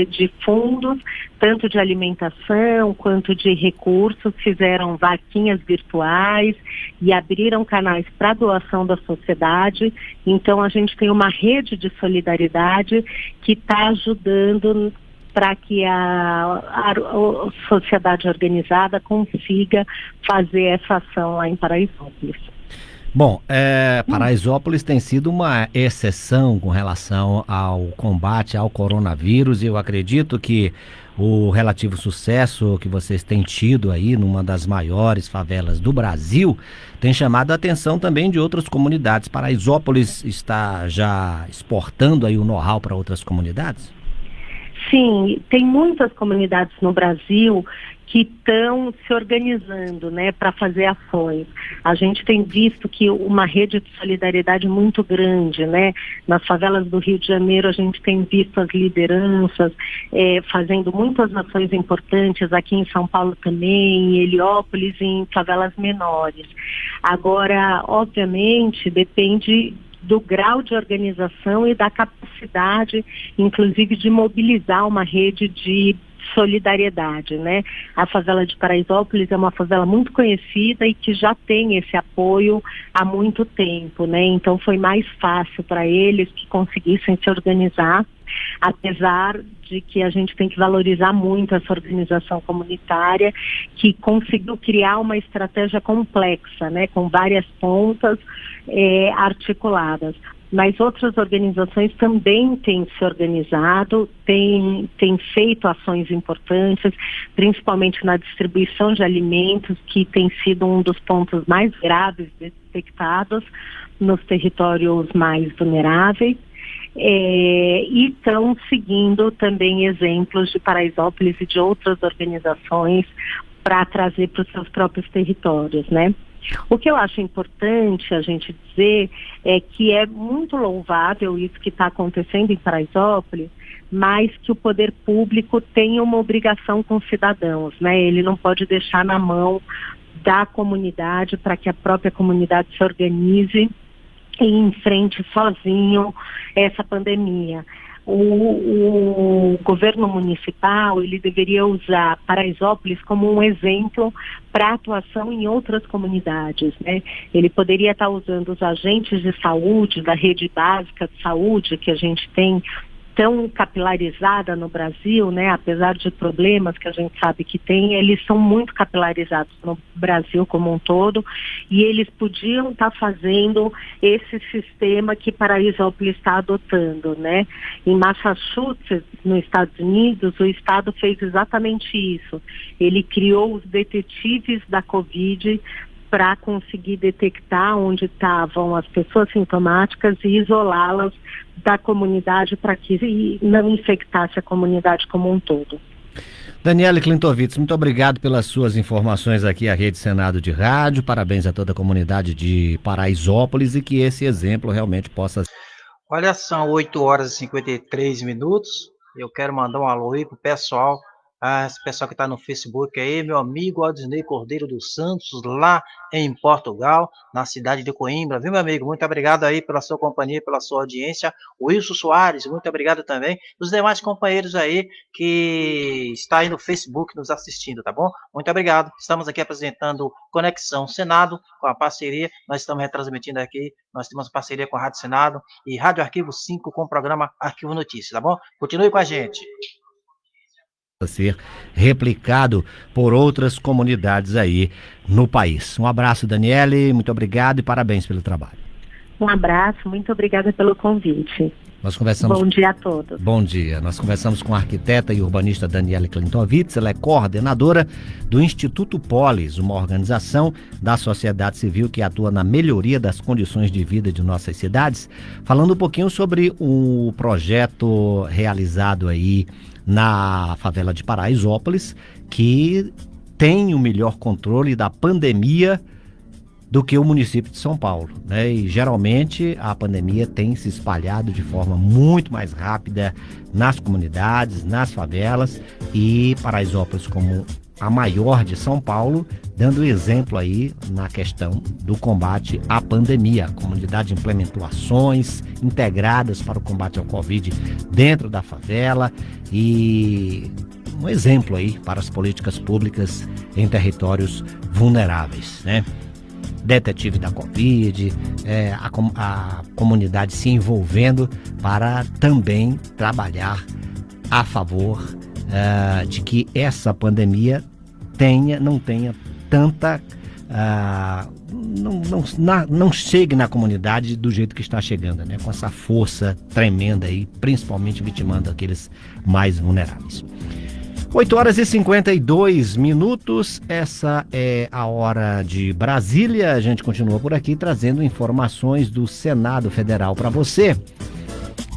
de fundos, tanto de alimentação quanto de recursos, fizeram vaquinhas virtuais e abriram canais para doação da sociedade. Então a gente tem uma rede de solidariedade que está ajudando para que a sociedade organizada consiga fazer essa ação lá em Paraisópolis. Bom, Paraisópolis tem sido uma exceção com relação ao combate ao coronavírus e eu acredito que o relativo sucesso que vocês têm tido aí numa das maiores favelas do Brasil tem chamado a atenção também de outras comunidades. Paraisópolis está já exportando aí o know-how para outras comunidades? Sim, tem muitas comunidades no Brasil que estão se organizando, né, para fazer ações. A gente tem visto que uma rede de solidariedade muito grande, né, nas favelas do Rio de Janeiro a gente tem visto as lideranças fazendo muitas ações importantes, aqui em São Paulo também, em Heliópolis, em favelas menores. Agora, obviamente, depende do grau de organização e da capacidade, inclusive, de mobilizar uma rede de solidariedade, né? A favela de Paraisópolis é uma favela muito conhecida e que já tem esse apoio há muito tempo, né? Então foi mais fácil para eles que conseguissem se organizar, apesar de que a gente tem que valorizar muito essa organização comunitária que conseguiu criar uma estratégia complexa, né? Com várias pontas articuladas. Mas outras organizações também têm se organizado, têm feito ações importantes, principalmente na distribuição de alimentos, que tem sido um dos pontos mais graves detectados nos territórios mais vulneráveis. E estão seguindo também exemplos de Paraisópolis e de outras organizações para trazer para os seus próprios territórios, né? O que eu acho importante a gente dizer é que é muito louvável isso que está acontecendo em Paraisópolis, mas que o poder público tem uma obrigação com os cidadãos, né? Ele não pode deixar na mão da comunidade para que a própria comunidade se organize e enfrente sozinho essa pandemia. O governo municipal, ele deveria usar Paraisópolis como um exemplo para atuação em outras comunidades, né? Ele poderia estar usando os agentes de saúde, da rede básica de saúde que a gente tem tão capilarizada no Brasil, né? Apesar de problemas que a gente sabe que tem, eles são muito capilarizados no Brasil como um todo, e eles podiam estar fazendo esse sistema que Paraisópolis está adotando, né? Em Massachusetts, nos Estados Unidos, o estado fez exatamente isso. Ele criou os detetives da Covid para conseguir detectar onde estavam as pessoas sintomáticas e isolá-las da comunidade para que não infectasse a comunidade como um todo. Daniele Klintovitz, muito obrigado pelas suas informações aqui à Rede Senado de Rádio. Parabéns a toda a comunidade de Paraisópolis e que esse exemplo realmente possa... Olha, são 8 horas e 53 minutos. Eu quero mandar um alô aí pro pessoal. Esse pessoal que está no Facebook aí, meu amigo Aldinei Cordeiro dos Santos, lá em Portugal, na cidade de Coimbra, viu, meu amigo? Muito obrigado aí pela sua companhia, pela sua audiência. O Wilson Soares, muito obrigado também. Os demais companheiros aí que está aí no Facebook nos assistindo, tá bom? Muito obrigado. Estamos aqui apresentando Conexão Senado, com a parceria, nós estamos retransmitindo aqui, nós temos parceria com a Rádio Senado e Rádio Arquivo 5 com o programa Arquivo Notícias, tá bom? Continue com a gente. Ser replicado por outras comunidades aí no país. Um abraço, Daniele, muito obrigado e parabéns pelo trabalho. Um abraço, muito obrigada pelo convite. Nós conversamos... Bom dia a todos. Bom dia. Nós conversamos com a arquiteta e urbanista Daniele Klintovitz. Ela é coordenadora do Instituto Polis, uma organização da sociedade civil que atua na melhoria das condições de vida de nossas cidades. Falando um pouquinho sobre o projeto realizado aí na favela de Paraisópolis, que tem o melhor controle da pandemia do que o município de São Paulo, né? E geralmente a pandemia tem se espalhado de forma muito mais rápida nas comunidades, nas favelas, e Paraisópolis, como a maior de São Paulo, dando exemplo aí na questão do combate à pandemia. A comunidade implementou ações integradas para o combate ao Covid dentro da favela e um exemplo aí para as políticas públicas em territórios vulneráveis, né? Detetive da Covid, a comunidade se envolvendo para também trabalhar a favor de que essa pandemia não tenha tanta... não chegue na comunidade do jeito que está chegando, né? Com essa força tremenda aí, principalmente vitimando aqueles mais vulneráveis. 8 horas e 52 minutos, essa é a hora de Brasília. A gente continua por aqui trazendo informações do Senado Federal para você.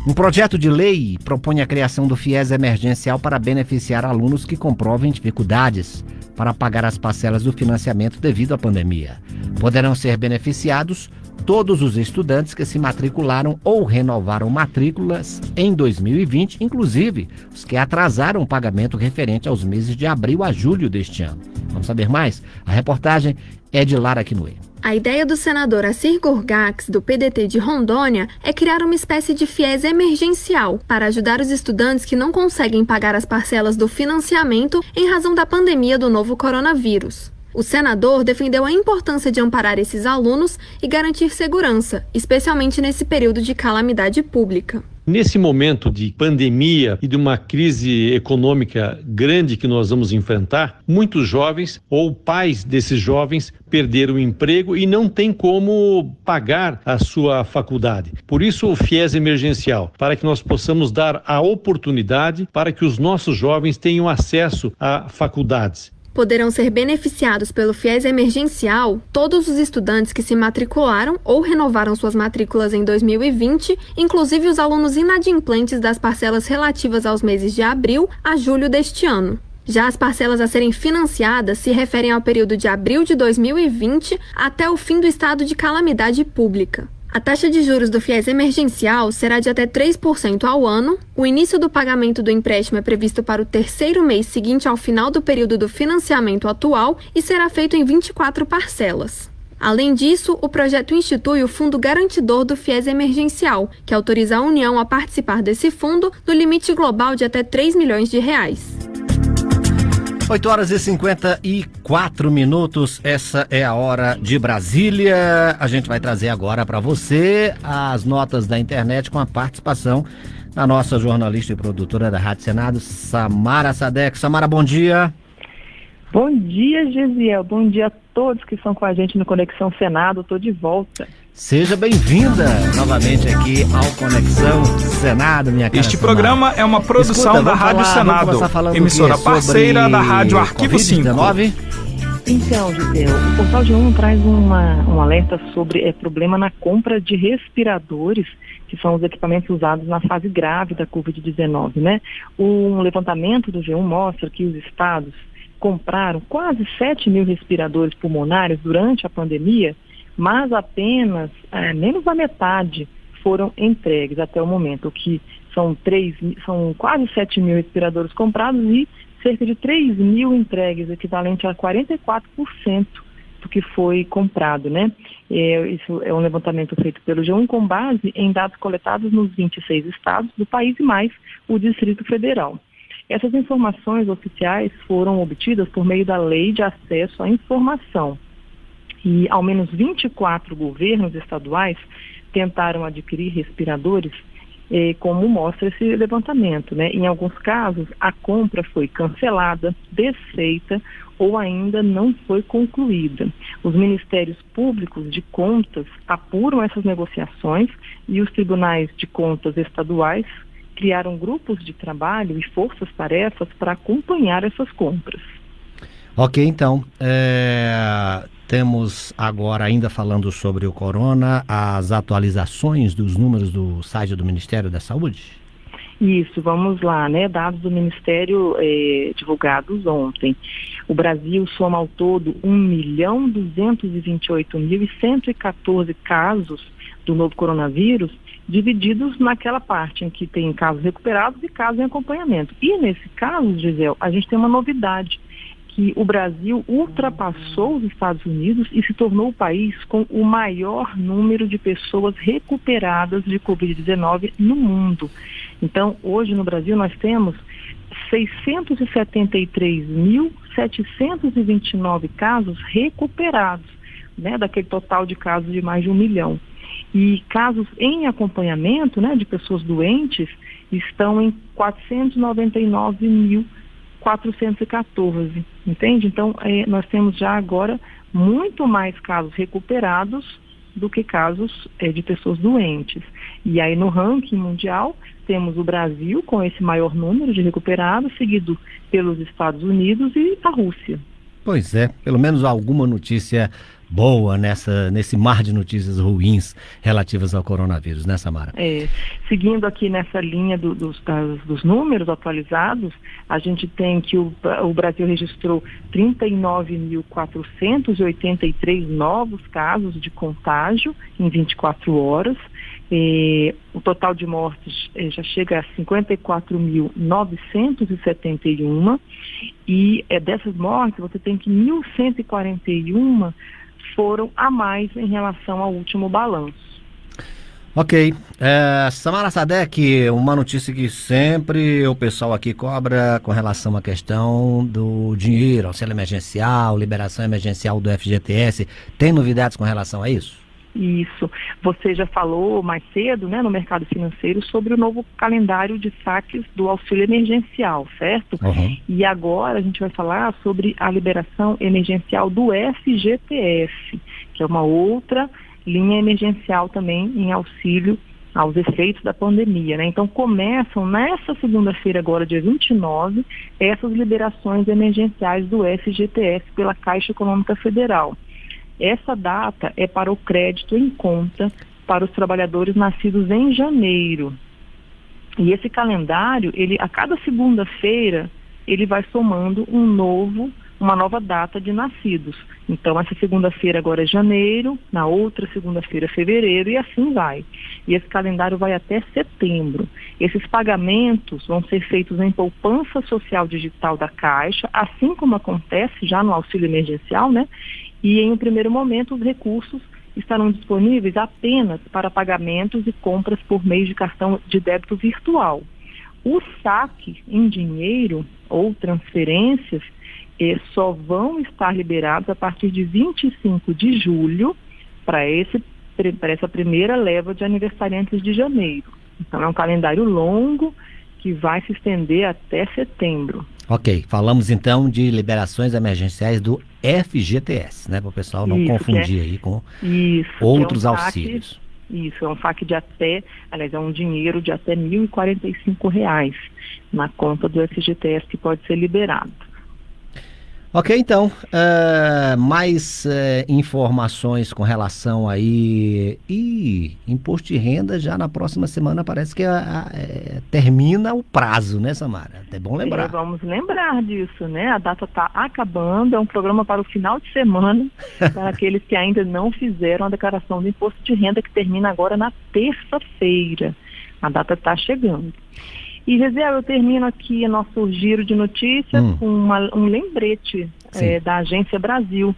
Um projeto de lei propõe a criação do FIES emergencial para beneficiar alunos que comprovem dificuldades para pagar as parcelas do financiamento devido à pandemia. Poderão ser beneficiados todos os estudantes que se matricularam ou renovaram matrículas em 2020, inclusive os que atrasaram o pagamento referente aos meses de abril a julho deste ano. Vamos saber mais? A reportagem é de Lara Quinoe. A ideia do senador Assir Gorgax, do PDT de Rondônia, é criar uma espécie de FIES emergencial para ajudar os estudantes que não conseguem pagar as parcelas do financiamento em razão da pandemia do novo coronavírus. O senador defendeu a importância de amparar esses alunos e garantir segurança, especialmente nesse período de calamidade pública. Nesse momento de pandemia e de uma crise econômica grande que nós vamos enfrentar, muitos jovens ou pais desses jovens perderam o emprego e não têm como pagar a sua faculdade. Por isso o FIES emergencial, para que nós possamos dar a oportunidade para que os nossos jovens tenham acesso a faculdades. Poderão ser beneficiados pelo FIES emergencial todos os estudantes que se matricularam ou renovaram suas matrículas em 2020, inclusive os alunos inadimplentes das parcelas relativas aos meses de abril a julho deste ano. Já as parcelas a serem financiadas se referem ao período de abril de 2020 até o fim do estado de calamidade pública. A taxa de juros do FIES emergencial será de até 3% ao ano. O início do pagamento do empréstimo é previsto para o terceiro mês seguinte ao final do período do financiamento atual e será feito em 24 parcelas. Além disso, o projeto institui o Fundo Garantidor do FIES emergencial, que autoriza a União a participar desse fundo no limite global de até R$3 milhões. 8h54, essa é a hora de Brasília. A gente vai trazer agora para você as notas da internet com a participação da nossa jornalista e produtora da Rádio Senado, Samara Sadek. Samara, bom dia. Bom dia, Gesiel. Bom dia a todos que estão com a gente no Conexão Senado. Estou de volta. Seja bem-vinda novamente aqui ao Conexão Senado, minha cara. Este programa é uma produção da Rádio Senado, emissora parceira da Rádio Arquivo 5. Então, Gisele, o Portal G1 traz um alerta sobre problema na compra de respiradores, que são os equipamentos usados na fase grave da Covid-19, né? Um levantamento do G1 mostra que os estados compraram quase 7 mil respiradores pulmonares durante a pandemia, mas apenas menos da metade foram entregues até o momento, que são quase 7 mil respiradores comprados e cerca de 3 mil entregues, equivalente a 44% do que foi comprado, né? Isso é um levantamento feito pelo G1 com base em dados coletados nos 26 estados do país e mais o Distrito Federal. Essas informações oficiais foram obtidas por meio da Lei de Acesso à Informação. E ao menos 24 governos estaduais tentaram adquirir respiradores, como mostra esse levantamento, né? Em alguns casos, a compra foi cancelada, desfeita ou ainda não foi concluída. Os ministérios públicos de contas apuram essas negociações e os tribunais de contas estaduais criaram grupos de trabalho e forças-tarefas para acompanhar essas compras. Ok, então, temos agora, ainda falando sobre o corona, as atualizações dos números do site do Ministério da Saúde? Isso, vamos lá, né? Dados do Ministério divulgados ontem. O Brasil soma ao todo 1.228.114 casos do novo coronavírus, divididos naquela parte em que tem casos recuperados e casos em acompanhamento. E nesse caso, Gisele, a gente tem uma novidade, que o Brasil ultrapassou os Estados Unidos e se tornou o país com o maior número de pessoas recuperadas de Covid-19 no mundo. Então, hoje no Brasil nós temos 673.729 casos recuperados, né, daquele total de casos de mais de 1 milhão. E casos em acompanhamento, né, de pessoas doentes estão em 499.414, entende? Então, nós temos já agora muito mais casos recuperados do que casos de pessoas doentes. E aí no ranking mundial temos o Brasil com esse maior número de recuperados, seguido pelos Estados Unidos e a Rússia. Pois é, pelo menos alguma notícia boa nesse mar de notícias ruins relativas ao coronavírus, né, Samara? Seguindo aqui nessa linha dos números atualizados, a gente tem que o Brasil registrou 39.483 novos casos de contágio em 24 horas. O total de mortes já chega a 54.971 e dessas mortes você tem que 1.141 foram a mais em relação ao último balanço. Ok. Samara Sadek, uma notícia que sempre o pessoal aqui cobra com relação à questão do dinheiro, auxílio emergencial, liberação emergencial do FGTS. Tem novidades com relação a isso? Isso. Você já falou mais cedo, né, no mercado financeiro sobre o novo calendário de saques do auxílio emergencial, certo? Uhum. E agora a gente vai falar sobre a liberação emergencial do FGTS, que é uma outra linha emergencial também em auxílio aos efeitos da pandemia, né? Então começam nessa segunda-feira agora, dia 29, essas liberações emergenciais do FGTS pela Caixa Econômica Federal. Essa data é para o crédito em conta para os trabalhadores nascidos em janeiro. E esse calendário, a cada segunda-feira, ele vai somando uma nova data de nascidos. Então, essa segunda-feira agora é janeiro, na outra segunda-feira é fevereiro, e assim vai. E esse calendário vai até setembro. Esses pagamentos vão ser feitos em poupança social digital da Caixa, assim como acontece já no auxílio emergencial, né? E em um primeiro momento os recursos estarão disponíveis apenas para pagamentos e compras por meio de cartão de débito virtual. O saque em dinheiro ou transferências só vão estar liberados a partir de 25 de julho para essa primeira leva de aniversariantes de janeiro. Então é um calendário longo que vai se estender até setembro. Ok, falamos então de liberações emergenciais do FGTS, né? Para o pessoal não confundir aí com outros auxílios. Isso, é um saque de é um dinheiro de até R$ 1.045 na conta do FGTS que pode ser liberado. Ok, então, mais informações com relação aí, imposto de renda já na próxima semana parece que termina o prazo, né, Samara? É bom lembrar. Vamos lembrar disso, né? A data está acabando, é um programa para o final de semana, para aqueles que ainda não fizeram a declaração do imposto de renda, que termina agora na terça-feira. A data está chegando. E, Gisele, eu termino aqui nosso giro de notícias com um lembrete da Agência Brasil.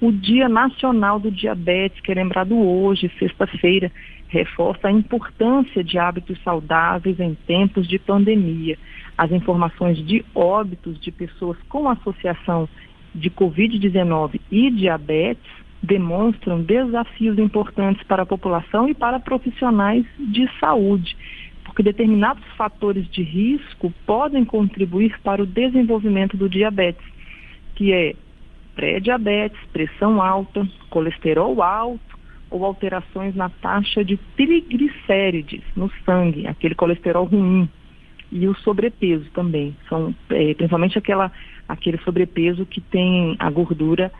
O Dia Nacional do Diabetes, que é lembrado hoje, sexta-feira, reforça a importância de hábitos saudáveis em tempos de pandemia. As informações de óbitos de pessoas com associação de Covid-19 e diabetes demonstram desafios importantes para a população e para profissionais de saúde, porque determinados fatores de risco podem contribuir para o desenvolvimento do diabetes, que é pré-diabetes, pressão alta, colesterol alto ou alterações na taxa de triglicérides no sangue, aquele colesterol ruim, e o sobrepeso também. São principalmente aquele sobrepeso que tem a gordura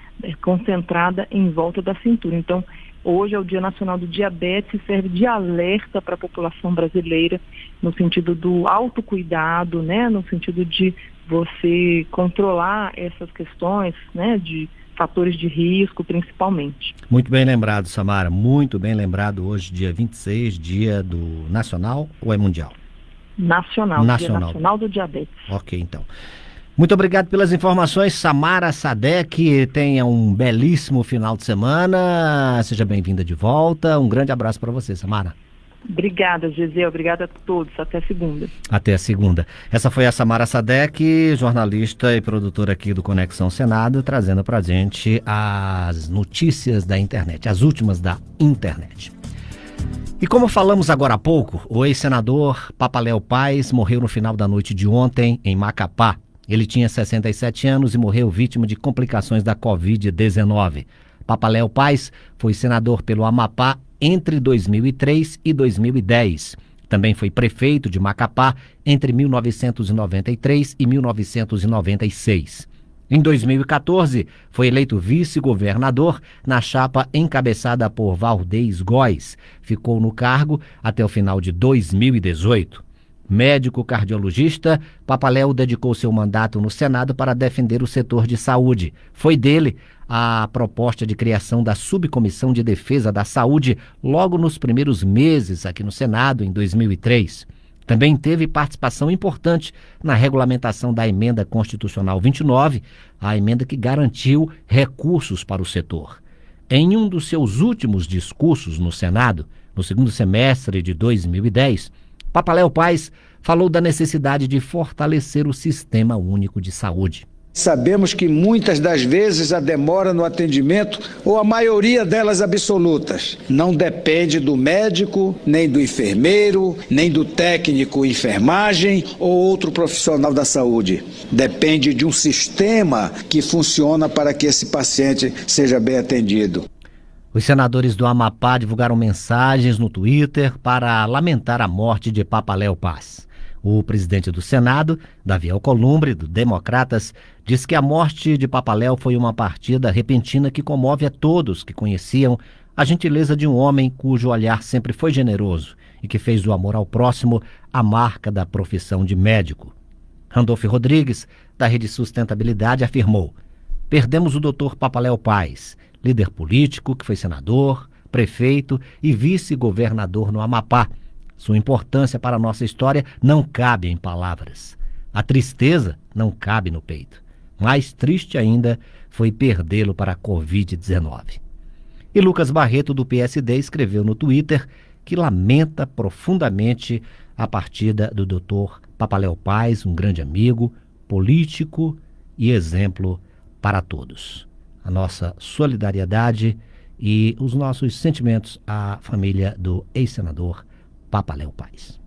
concentrada em volta da cintura. Então, hoje é o Dia Nacional do Diabetes e serve de alerta para a população brasileira no sentido do autocuidado, né? No sentido de você controlar essas questões, né? De fatores de risco, principalmente. Muito bem lembrado, Samara. Muito bem lembrado hoje, dia 26, dia do Nacional ou é Mundial? Nacional. Dia Nacional do Diabetes. Ok, então. Muito obrigado pelas informações, Samara Sadek. Tenha um belíssimo final de semana. Seja bem-vinda de volta. Um grande abraço para você, Samara. Obrigada, Gisele. Obrigada a todos. Até segunda. Até a segunda. Essa foi a Samara Sadek, jornalista e produtora aqui do Conexão Senado, trazendo para a gente as notícias da internet, as últimas da internet. E como falamos agora há pouco, o ex-senador Papaléu Paes morreu no final da noite de ontem em Macapá. Ele tinha 67 anos e morreu vítima de complicações da Covid-19. Papaléu Paes foi senador pelo Amapá entre 2003 e 2010. Também foi prefeito de Macapá entre 1993 e 1996. Em 2014, foi eleito vice-governador na chapa encabeçada por Valdez Góes. Ficou no cargo até o final de 2018. Médico cardiologista, Papaléu dedicou seu mandato no Senado para defender o setor de saúde. Foi dele a proposta de criação da Subcomissão de Defesa da Saúde logo nos primeiros meses aqui no Senado, em 2003. Também teve participação importante na regulamentação da Emenda Constitucional 29, a emenda que garantiu recursos para o setor. Em um dos seus últimos discursos no Senado, no segundo semestre de 2010, Papaléu Paz falou da necessidade de fortalecer o Sistema Único de Saúde. Sabemos que muitas das vezes a demora no atendimento, ou a maioria delas absolutas, não depende do médico, nem do enfermeiro, nem do técnico enfermagem ou outro profissional da saúde. Depende de um sistema que funciona para que esse paciente seja bem atendido. Os senadores do Amapá divulgaram mensagens no Twitter para lamentar a morte de Papaléu Paz. O presidente do Senado, Davi Alcolumbre, do Democratas, diz que a morte de Papaléu foi uma partida repentina que comove a todos que conheciam a gentileza de um homem cujo olhar sempre foi generoso e que fez do amor ao próximo a marca da profissão de médico. Randolfo Rodrigues, da Rede Sustentabilidade, afirmou: perdemos o Dr. Papaléu Paz, líder político que foi senador, prefeito e vice-governador no Amapá. Sua importância para a nossa história não cabe em palavras. A tristeza não cabe no peito. Mais triste ainda foi perdê-lo para a Covid-19. E Lucas Barreto, do PSD, escreveu no Twitter que lamenta profundamente a partida do Dr. Papaléu Paz, um grande amigo, político e exemplo para todos. A nossa solidariedade e os nossos sentimentos à família do ex-senador Papaléu Paz.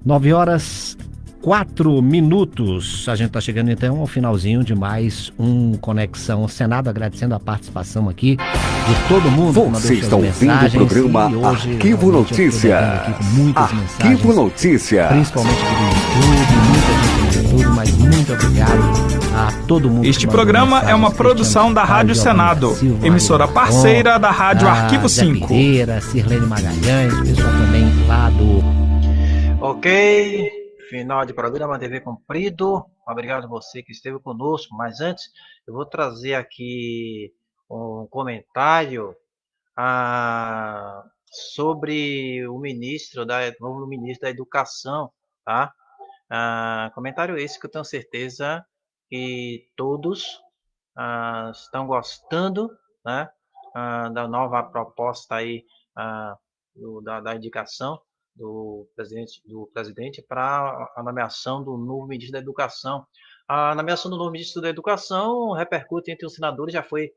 9h04. A gente está chegando então ao finalzinho de mais um Conexão Senado, agradecendo a participação aqui de todo mundo. Você está ouvindo o programa Arquivo Notícias. Arquivo Notícias. Principalmente aqui do YouTube, muita gente no YouTube, mas muito obrigado a todo mundo. Este programa é uma produção da Rádio Senado, emissora parceira da Rádio Arquivo 5. Pereira, Sirlene Magalhães, o pessoal também lá do... Ok, final de programa TV cumprido. Obrigado a você que esteve conosco. Mas antes, eu vou trazer aqui um comentário sobre o novo ministro da Educação, tá? Comentário esse que eu tenho certeza que todos estão gostando, né? Da nova proposta aí da indicação do presidente para a nomeação do novo ministro da Educação. A nomeação do novo ministro da Educação repercute entre os senadores, já foi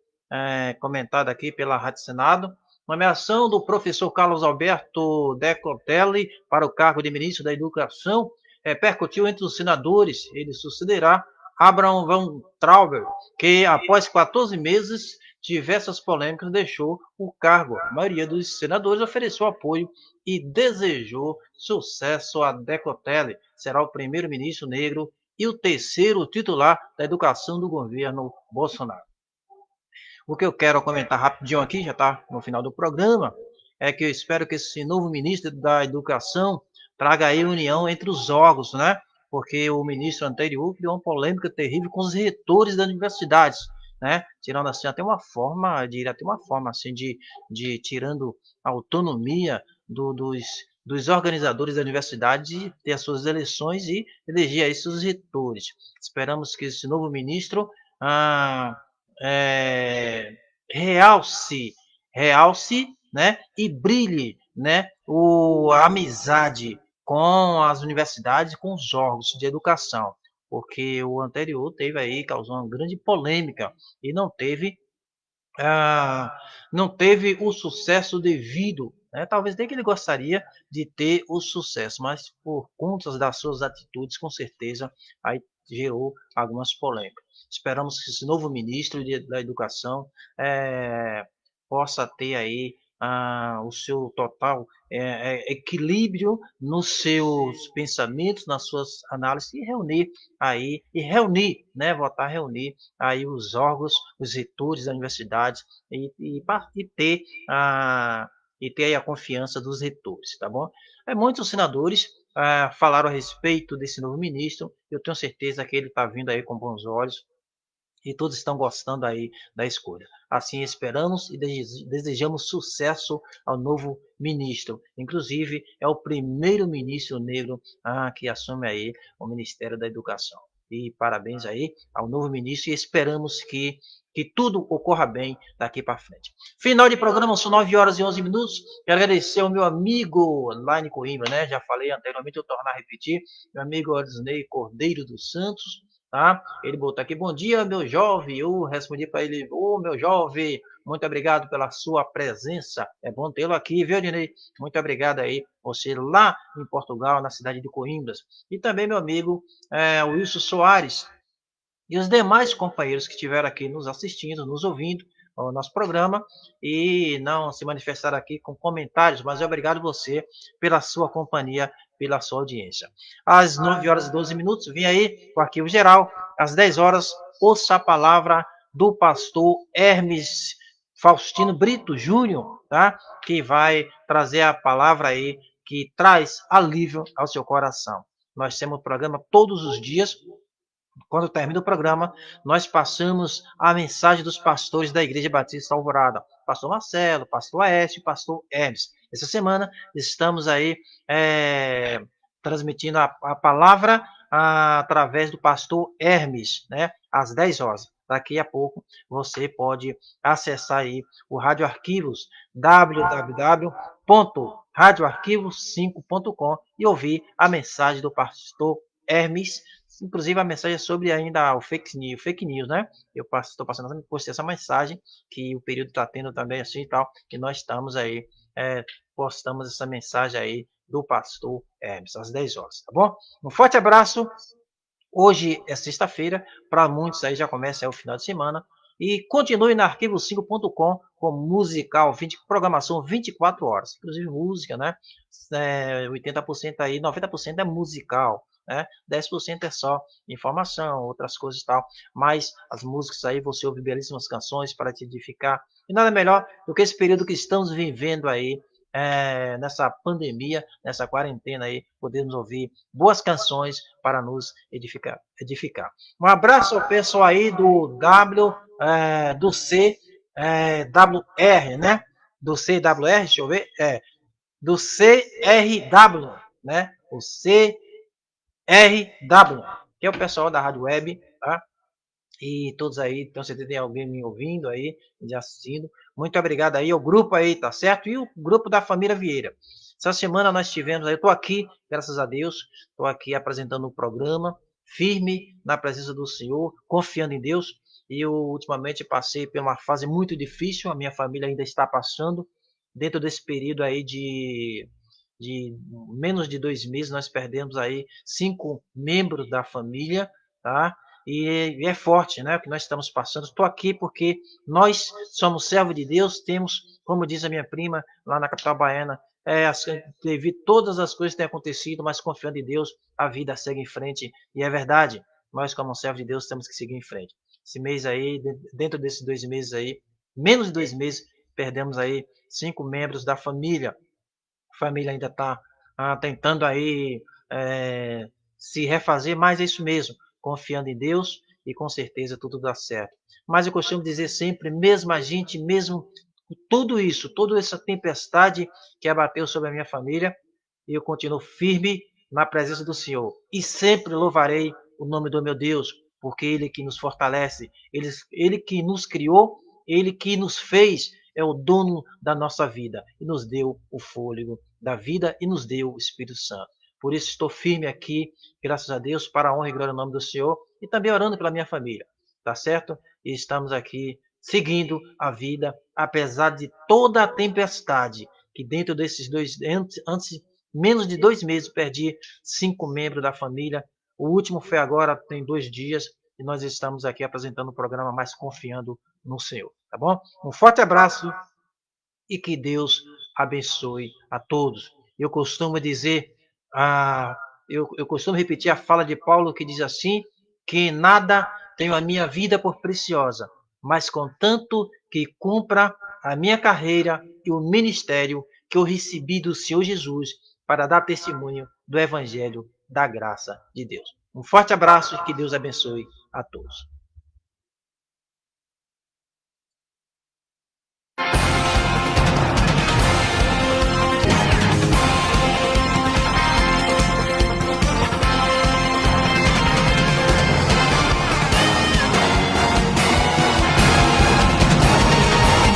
comentado aqui pela Rádio Senado. Nomeação do professor Carlos Alberto Decotelli para o cargo de ministro da Educação repercutiu entre os senadores. Ele sucederá Abraham Van Trauber, que após 14 meses diversas polêmicas deixou o cargo. A maioria dos senadores ofereceu apoio e desejou sucesso a Decotelli. Será o primeiro-ministro negro e o terceiro titular da educação do governo Bolsonaro. O que eu quero comentar rapidinho aqui, já está no final do programa, é que eu espero que esse novo ministro da Educação traga aí união entre os órgãos, né? Porque o ministro anterior criou uma polêmica terrível com os reitores das universidades, né? Tirando assim até uma forma, assim de tirando a autonomia dos organizadores da universidade, ter as suas eleições e eleger aí seus reitores. Esperamos que esse novo ministro realce, né? E brilhe, né? A amizade com as universidades, com os órgãos de educação, porque o anterior causou uma grande polêmica e não teve o sucesso devido, né? Talvez nem que ele gostaria de ter o sucesso, mas por conta das suas atitudes, com certeza, aí gerou algumas polêmicas. Esperamos que esse novo ministro da Educação possa ter aí o seu total equilíbrio nos seus pensamentos, nas suas análises e reunir, né, votar, reunir aí os órgãos, os retores da universidade ter aí a confiança dos retores, tá bom? Muitos senadores falaram a respeito desse novo ministro. Eu tenho certeza que ele está vindo aí com bons olhos e todos estão gostando aí da escolha. Assim esperamos e desejamos sucesso ao novo ministro. Inclusive, é o primeiro ministro negro que assume aí o Ministério da Educação. E parabéns aí ao novo ministro e esperamos que tudo ocorra bem daqui para frente. Final de programa, são 9h11. Quero agradecer ao meu amigo lá em Coimbra, né? Já falei anteriormente, eu tornar a repetir, meu amigo Odisnei Cordeiro dos Santos, tá? Ele botou aqui, bom dia, meu jovem. Eu respondi para ele, meu jovem, muito obrigado pela sua presença. É bom tê-lo aqui, viu, Odinei? Muito obrigado aí, você lá em Portugal, na cidade de Coimbras. E também meu amigo Wilson Soares e os demais companheiros que estiveram aqui nos assistindo, nos ouvindo, o nosso programa, e não se manifestaram aqui com comentários, mas obrigado você pela sua companhia, pela sua audiência. Às 9h12, vem aí o Arquivo Geral. Às 10h, ouça a palavra do pastor Hermes Faustino Brito Júnior, tá? Que vai trazer a palavra aí que traz alívio ao seu coração. Nós temos o programa todos os dias. Quando termina o programa, nós passamos a mensagem dos pastores da Igreja Batista Alvorada. Pastor Marcelo, pastor Aécio, pastor Hermes. Essa semana estamos aí transmitindo a palavra através do pastor Hermes, né? Às 10h. Daqui a pouco você pode acessar aí o Rádio Arquivos, www.radioarquivos5.com e ouvir a mensagem do pastor Hermes. Inclusive a mensagem é sobre ainda o fake news, né? Eu estou passando, postei essa mensagem, que o período está tendo também assim e tal, e nós estamos aí, postamos essa mensagem aí do pastor Hermes, às 10h, tá bom? Um forte abraço. Hoje é sexta-feira, para muitos aí já começa o final de semana. E continue na arquivo5.com com musical, programação 24 horas. Inclusive música, né? 80% aí, 90% é musical, né? 10% é só informação, outras coisas e tal. Mas as músicas aí, você ouve belíssimas canções para te edificar. E nada melhor do que esse período que estamos vivendo aí, nessa pandemia, nessa quarentena aí, podemos ouvir boas canções para nos edificar. Um abraço ao pessoal aí do CWR, né? Do CWR, deixa eu ver, do CRW, né? O CRW, que é o pessoal da Rádio Web, tá? E todos aí, então você tem alguém me ouvindo aí, me assistindo. Muito obrigado aí ao grupo aí, tá certo? E o grupo da família Vieira. Essa semana nós tivemos aí, eu estou aqui, graças a Deus, estou aqui apresentando o programa, firme na presença do Senhor, confiando em Deus. E eu ultimamente passei por uma fase muito difícil, a minha família ainda está passando. Dentro desse período aí de menos de 2 meses, nós perdemos aí 5 membros da família, tá? E é forte, né, o que nós estamos passando. Estou aqui porque nós somos servos de Deus, temos, como diz a minha prima, lá na capital baiana, devido todas as coisas que têm acontecido, mas confiando em Deus, a vida segue em frente. E é verdade, nós como servos de Deus temos que seguir em frente. Esse mês aí, dentro desses 2 meses aí, menos de 2 meses, perdemos aí 5 membros da família. A família ainda está tentando aí se refazer, mas é isso mesmo. Confiando em Deus e com certeza tudo dá certo. Mas eu costumo dizer sempre, mesmo a gente, mesmo tudo isso, toda essa tempestade que abateu sobre a minha família, eu continuo firme na presença do Senhor. E sempre louvarei o nome do meu Deus, porque Ele que nos fortalece, Ele que nos criou, Ele que nos fez, é o dono da nossa vida e nos deu o fôlego da vida e nos deu o Espírito Santo. Por isso estou firme aqui, graças a Deus, para a honra e glória do nome do Senhor, e também orando pela minha família, tá certo? E estamos aqui seguindo a vida, apesar de toda a tempestade, que dentro desses antes menos de 2 meses, perdi 5 membros da família. O último foi agora, tem 2 dias, e nós estamos aqui apresentando o programa mais confiando no Senhor, tá bom? Um forte abraço e que Deus abençoe a todos. Eu costumo dizer, eu costumo repetir a fala de Paulo que diz assim, que nada tenho a minha vida por preciosa, mas contanto que cumpra a minha carreira e o ministério que eu recebi do Senhor Jesus para dar testemunho do Evangelho da graça de Deus. Um forte abraço e que Deus abençoe a todos.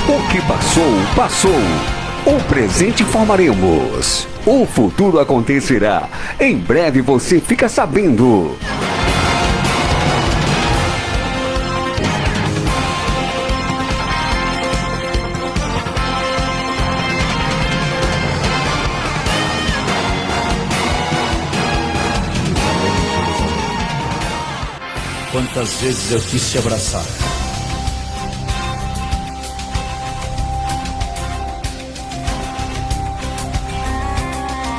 O que passou, passou. O presente informaremos. O futuro acontecerá. Em breve você fica sabendo. Quantas vezes eu quis te abraçar,